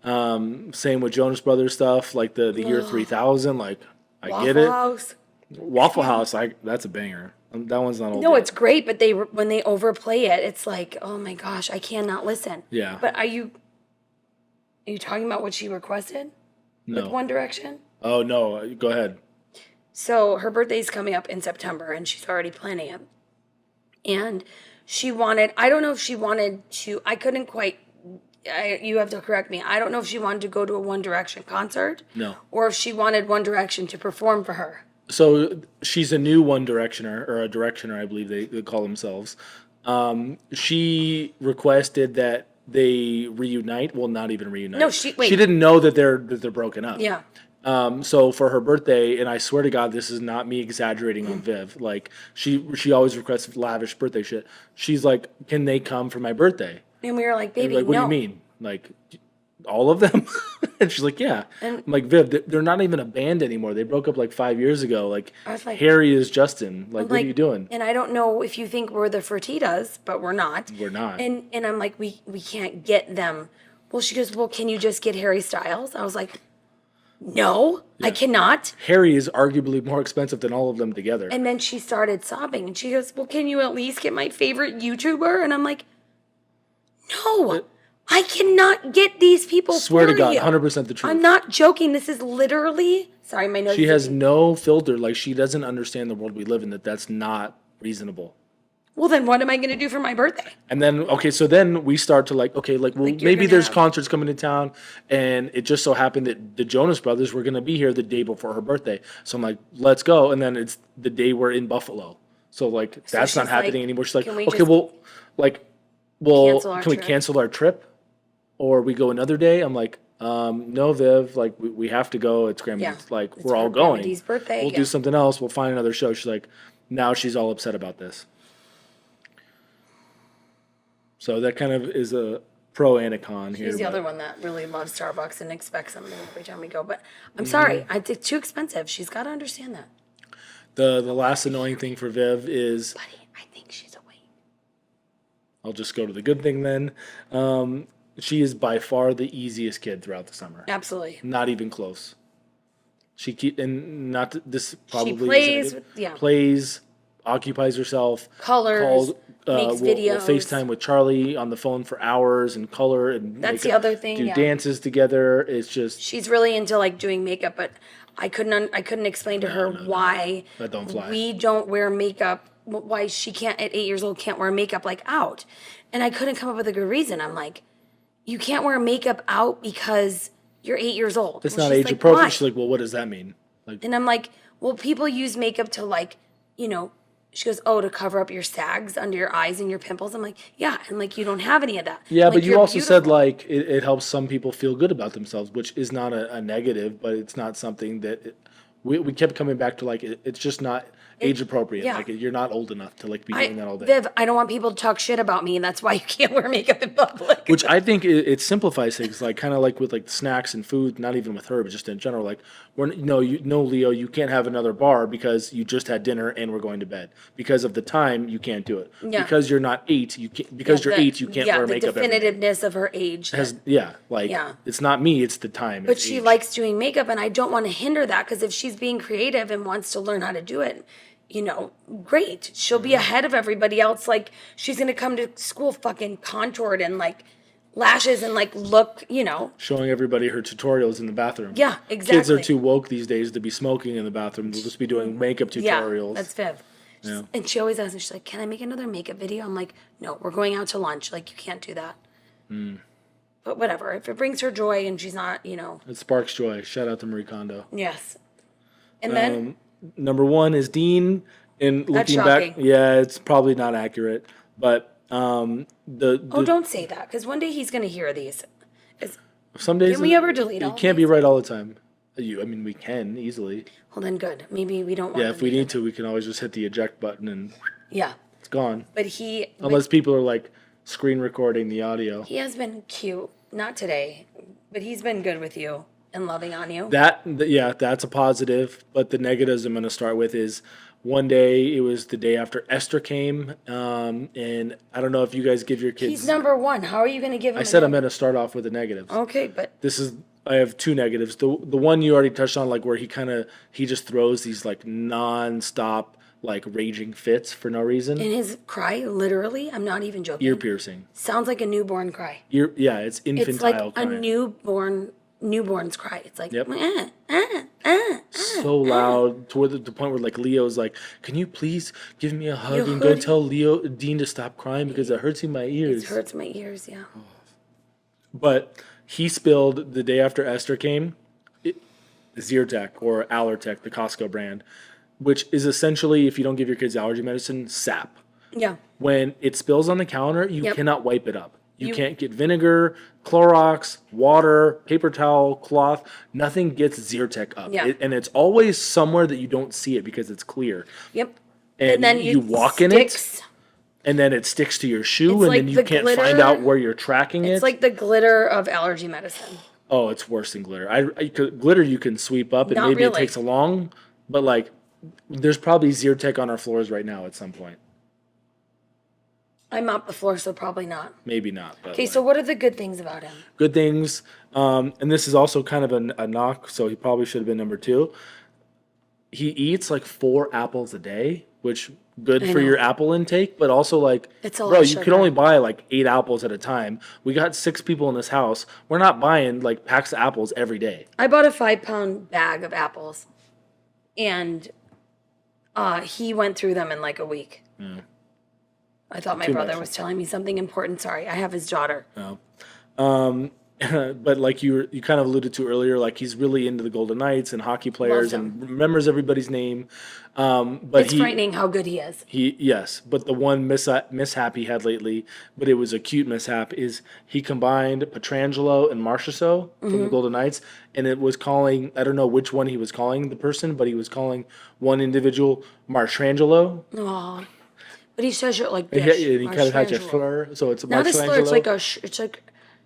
Same with Jonas Brothers stuff, like the year 3000. Like I get it. Waffle House. That's a banger. That one's not old. No, yet. it's great, but when they overplay it, it's like, oh my gosh, I cannot listen. Yeah. But are you talking about what she requested? No. With One Direction? Oh no, go ahead. So her birthday's coming up in September, and she's already planning it. And I don't know if she wanted to, I couldn't quite, you have to correct me. I don't know if she wanted to go to a One Direction concert. No. Or if she wanted One Direction to perform for her. So she's a new One Directioner, or a Directioner, I believe they call themselves. She requested that they reunite. Well, not even reunite. No, she didn't know that they're broken up. Yeah. So for her birthday, and I swear to God, this is not me exaggerating on Viv. Like she always requests lavish birthday shit. She's like, "Can they come for my birthday?" And we were like, "Baby, like, what do you mean? Like all of them?" And she's like, "Yeah." I'm like, Viv, they're not even a band anymore. They broke up like 5 years ago. Like, Harry is Justin. Like, what are you doing? And I don't know if you think we're the Fertitas, but we're not. We're not. And I'm like, we can't get them. Well, she goes, well, can you just get Harry Styles? I was like, no, yeah. I cannot. Harry is arguably more expensive than all of them together. And then she started sobbing, and she goes, well, can you at least get my favorite YouTuber? And I'm like, no, I cannot get these people Swear for to God, you. 100% the truth. I'm not joking. This is literally, sorry, my nose She is has itchy. no filter. Like, she doesn't understand the world we live in, that's not reasonable. Well, then what am I going to do for my birthday? And then, okay, so then we start to like, okay, like, well, Like, you're maybe gonna there's have- concerts coming to town, and it just so happened that the Jonas Brothers were going to be here the day before her birthday. So I'm like, let's go. And then it's the day we're in Buffalo. So, like, that's not she's happening like, anymore. She's like, can we okay, just well, cancel our can we trip? cancel our trip? Or we go another day? I'm like, no, Viv, like, we have to go. It's Grandma's, Yeah, like, it's we're all her going. Grandma's birthday, We'll yeah. do something else. We'll find another show. She's like, now she's all upset about this. So that kind of is a pro and a con here. She's the but- other one that really loves Starbucks and expects something every time we go. But I'm Mm-hmm. sorry, it's too expensive. She's got to understand that. The last annoying thing for Viv is, Buddy, I think she's awake. I'll just go to the good thing then. She is by far the easiest kid throughout the summer. Absolutely. Not even close. This probably isn't plays good. with- yeah. Plays, occupies herself, Colors, makes we'll videos. FaceTime with Charlie on the phone for hours and color and That's the other thing, Do yeah. dances together. It's just She's really into like doing makeup, but I couldn't explain to her why That don't fly. we don't wear makeup. Why she can't at 8 years old can't wear makeup like out, and I couldn't come up with a good reason. I'm like, you can't wear makeup out because you're 8 years old. it's Well, not she's age like, appropriate. "Why?" She's like, well, what does that mean? Like, And I'm like, well, people use makeup to like, she goes, oh, to cover up your sags under your eyes and your pimples. I'm like, yeah, and like you don't have any of that. yeah, Like, but you you're also said beautiful. like it helps some people feel good about themselves, which is not a negative, but it's not something that we kept coming back to. Like, it's just not age appropriate. yeah. Like, you're not old enough to like be doing that all day. Viv, I don't want people to talk shit about me, and that's why you can't wear makeup in public. Which I think it simplifies things, like kind of like with like snacks and food, not even with her, but just in general. Like, Leo, you can't have another bar because you just had dinner and we're going to bed. Because of the time, you can't do it. Yeah. Because you're not 8, you can't. Because you're 8, you can't wear makeup the every day. definitiveness of her age. Yeah. It's not me, it's the time. But it's she age. likes doing makeup, and I don't want to hinder that because if she's being creative and wants to learn how to do it, great. She'll be ahead of everybody else. Like, she's going to come to school fucking contoured and like lashes and like look, showing everybody her tutorials in the bathroom. Yeah, exactly. Kids are too woke these days to be smoking in the bathroom. They'll just be doing makeup tutorials. Yeah, that's Viv. Yeah. And she always asks me, she's like, can I make another makeup video? I'm like, no, we're going out to lunch. Like, you can't do that. But whatever. If it brings her joy and she's not, It sparks joy. Shout out to Marie Kondo. yes. And then, Number 1 is Dean. And That's looking back, shocking. yeah, it's probably not accurate, but oh, don't say that because one day he's going to hear these. some days Can we ever delete you all can't these? be right all the time. We can easily. Well, then good. Maybe we don't want Yeah, him if we to. need to, we can always just hit the eject button and Yeah. it's gone. But Unless people are like screen recording the audio. he has been cute. Not today, but he's been good with you and loving on you. That's a positive. But the negatives I'm going to start with is one day, it was the day after Esther came. And I don't know if you guys give your kids. He's number one. How are you going to give him I said a I'm going to start off with the negatives. Okay, but I have 2 negatives. The one you already touched on, like where he just throws these like non-stop like raging fits for no reason. in his cry, literally, I'm not even joking. Ear piercing. Sounds like a newborn cry. It's infantile It's like a crying. newborn's cry. It's like, Yep. So loud to the point where like Leo's like, can you please give me a hug You and go heard- tell Dean to stop crying because it hurts in my ears. it hurts my ears, yeah. But he spilled the day after Esther came, Zyrtec or Allertec, the Costco brand, which is essentially, if you don't give your kids allergy medicine, sap. Yeah. When it spills on the counter, you Yep. cannot wipe it up. You can't get vinegar, Clorox, water, paper towel, cloth. Nothing gets Zyrtec up. Yeah. And it's always somewhere that you don't see it because it's clear. Yep. And then you walk in it, sticks. and then it sticks to your shoe, It's and like then you the can't find glitter- out where you're tracking it. It's like the glitter of allergy medicine. Oh, it's worse than glitter. Glitter you can sweep up, and Not maybe it really. takes a long, but like, there's probably Zyrtec on our floors right now at some point. I mop the floor, so probably not. Maybe not. But Okay, like, so what are the good things about him? good things, and this is also kind of a knock, so he probably should have been number 2. He eats like 4 apples a day, which good for your apple intake, but also like, It's a lot bro, of you could sugar. only buy like 8 apples at a time. We got 6 people in this house. We're not buying like packs of apples every day. I bought a 5-pound bag of apples, and he went through them in like a week. I thought my brother was telling me something important. Sorry, I have his daughter. But like you kind of alluded to earlier, like he's really into the Golden Knights and hockey players and remembers everybody's name. But It's frightening how good he is. Yes, but the one mishap he had lately, but it was a cute mishap, is he combined Petrangelo and Marchessault from the Golden Knights, and it was calling, I don't know which one he was calling the person, but he was calling one individual Marchangelo. Aw. But he says it like And this. he kind of has a Marchangelo. slur, so it's Not a slur. It's Marchangelo. it's like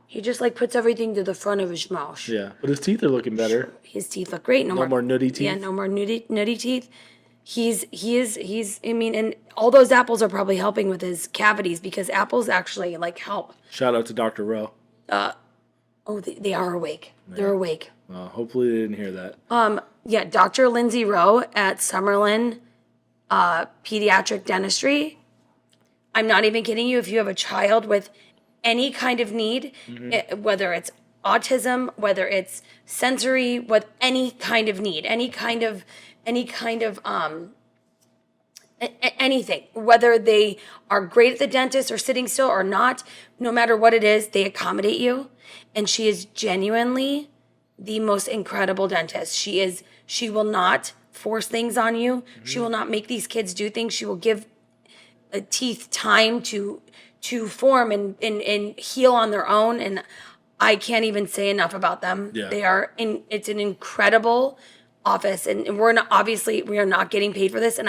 he just like puts everything to the front of his mouth. Yeah, but his teeth are looking better. His teeth look great. No more nutty teeth. Yeah, no more nutty teeth. He's I mean, and all those apples are probably helping with his cavities because apples actually like help. Shout out to Dr. Rowe. Oh, they are awake. They're awake. Well, hopefully they didn't hear that. Yeah, Dr. Lindsay Rowe at Summerlin Pediatric Dentistry. I'm not even kidding you. If you have a child with any kind of need, whether it's autism, whether it's sensory, with any kind of need, anything, whether they are great at the dentist or sitting still or not, no matter what it is, they accommodate you. And she is genuinely the most incredible dentist. She will not force things on you. She will not make these kids do things. She will give teeth time to form and heal on their own. And I can't even say enough about them. Yeah. It's an incredible office, and we are not getting paid for this. And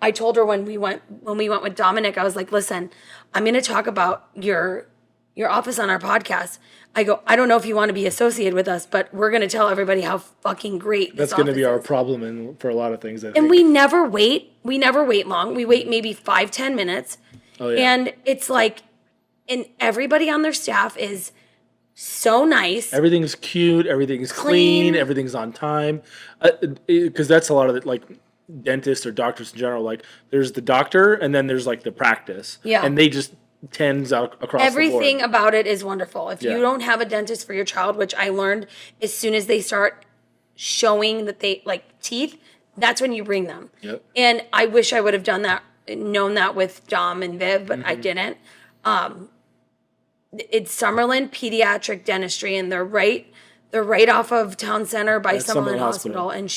I told her when we went with Dominic, I was like, listen, I'm going to talk about your office on our podcast. I go, I don't know if you want to be associated with us, but we're going to tell everybody how fucking great this That's going to be our office is. problem for a lot of things, I think. And we never wait long. We wait maybe 5-10 minutes. Oh, yeah. And it's like, and everybody on their staff is so nice. Everything's cute, everything's clean, everything's on time. Because that's a lot of it, like dentists or doctors in general. Like there's the doctor and then there's like the practice. Yeah. And they just tends out across Everything the board. about it is wonderful. If Yeah. you don't have a dentist for your child, which I learned as soon as they start showing that they like teeth, that's when you bring them. Yep. And I wish I would have known that with Dom and Viv, but I didn't. It's Summerlin Pediatric Dentistry, and they're right off of Town Center by Summerlin Hospital. And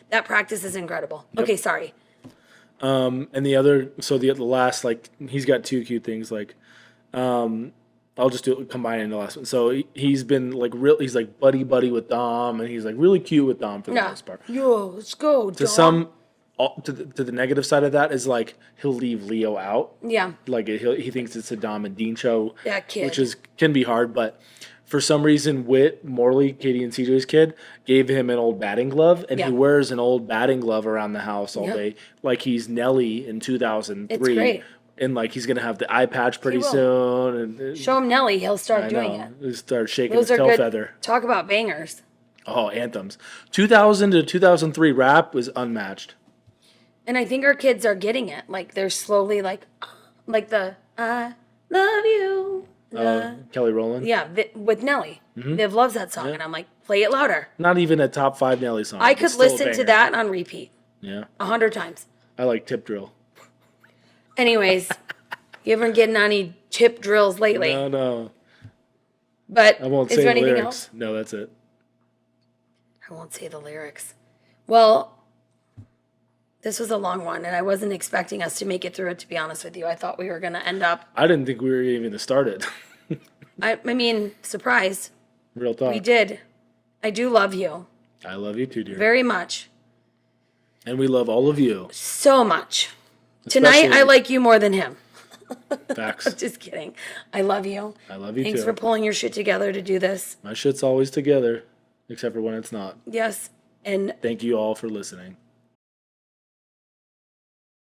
that practice is incredible. Yep. Okay, sorry. And the other, so the last, like, he's got 2 cute things, like, I'll just combine in the last one. So he's been like he's like buddy with Dom, and he's like really cute with Dom for the most part. Yo, let's go, To to the negative side of that is like he'll leave Leo out. Yeah. Like he thinks it's a Dom and Dean show. That kid. Which can be hard, but for some reason Whit, Morley, Katie and CJ's kid, gave him an old batting glove, and he wears an old batting glove around the house all day, like he's Nelly in 2003. It's great. And like he's gonna have the eye patch pretty will. soon. And Show him Nelly, he'll start doing it. He'll start shaking Those his are tail good. feather. Talk about bangers. Oh, anthems. 2000 to 2003 rap was unmatched. And I think our kids are getting it. Like they're slowly like the I love you. Kelly Rowland. Yeah, with Nelly. Mm-hmm. Viv loves that song, and I'm like, play it louder. Not even a top 5 Nelly song. I but could still a listen to banger. that on repeat Yeah. 100 times. I like Tip Drill. Anyways, you haven't getting any tip drills lately. No. But I won't is say there the anything lyrics. else? No, that's it. I won't say the lyrics. Well, this was a long one, and I wasn't expecting us to make it through it, to be honest with you. I thought we were going to end up, I didn't think we were even to start it. I mean, surprise. Real talk. We did. I do love you I love you too, dear. very much. And we love all of you. So much. Tonight, I like you more than him. Facts. Just kidding. I love you. I love you Thanks too. for pulling your shit together to do this. My shit's always together, except for when it's not. Yes. And Thank you all for listening.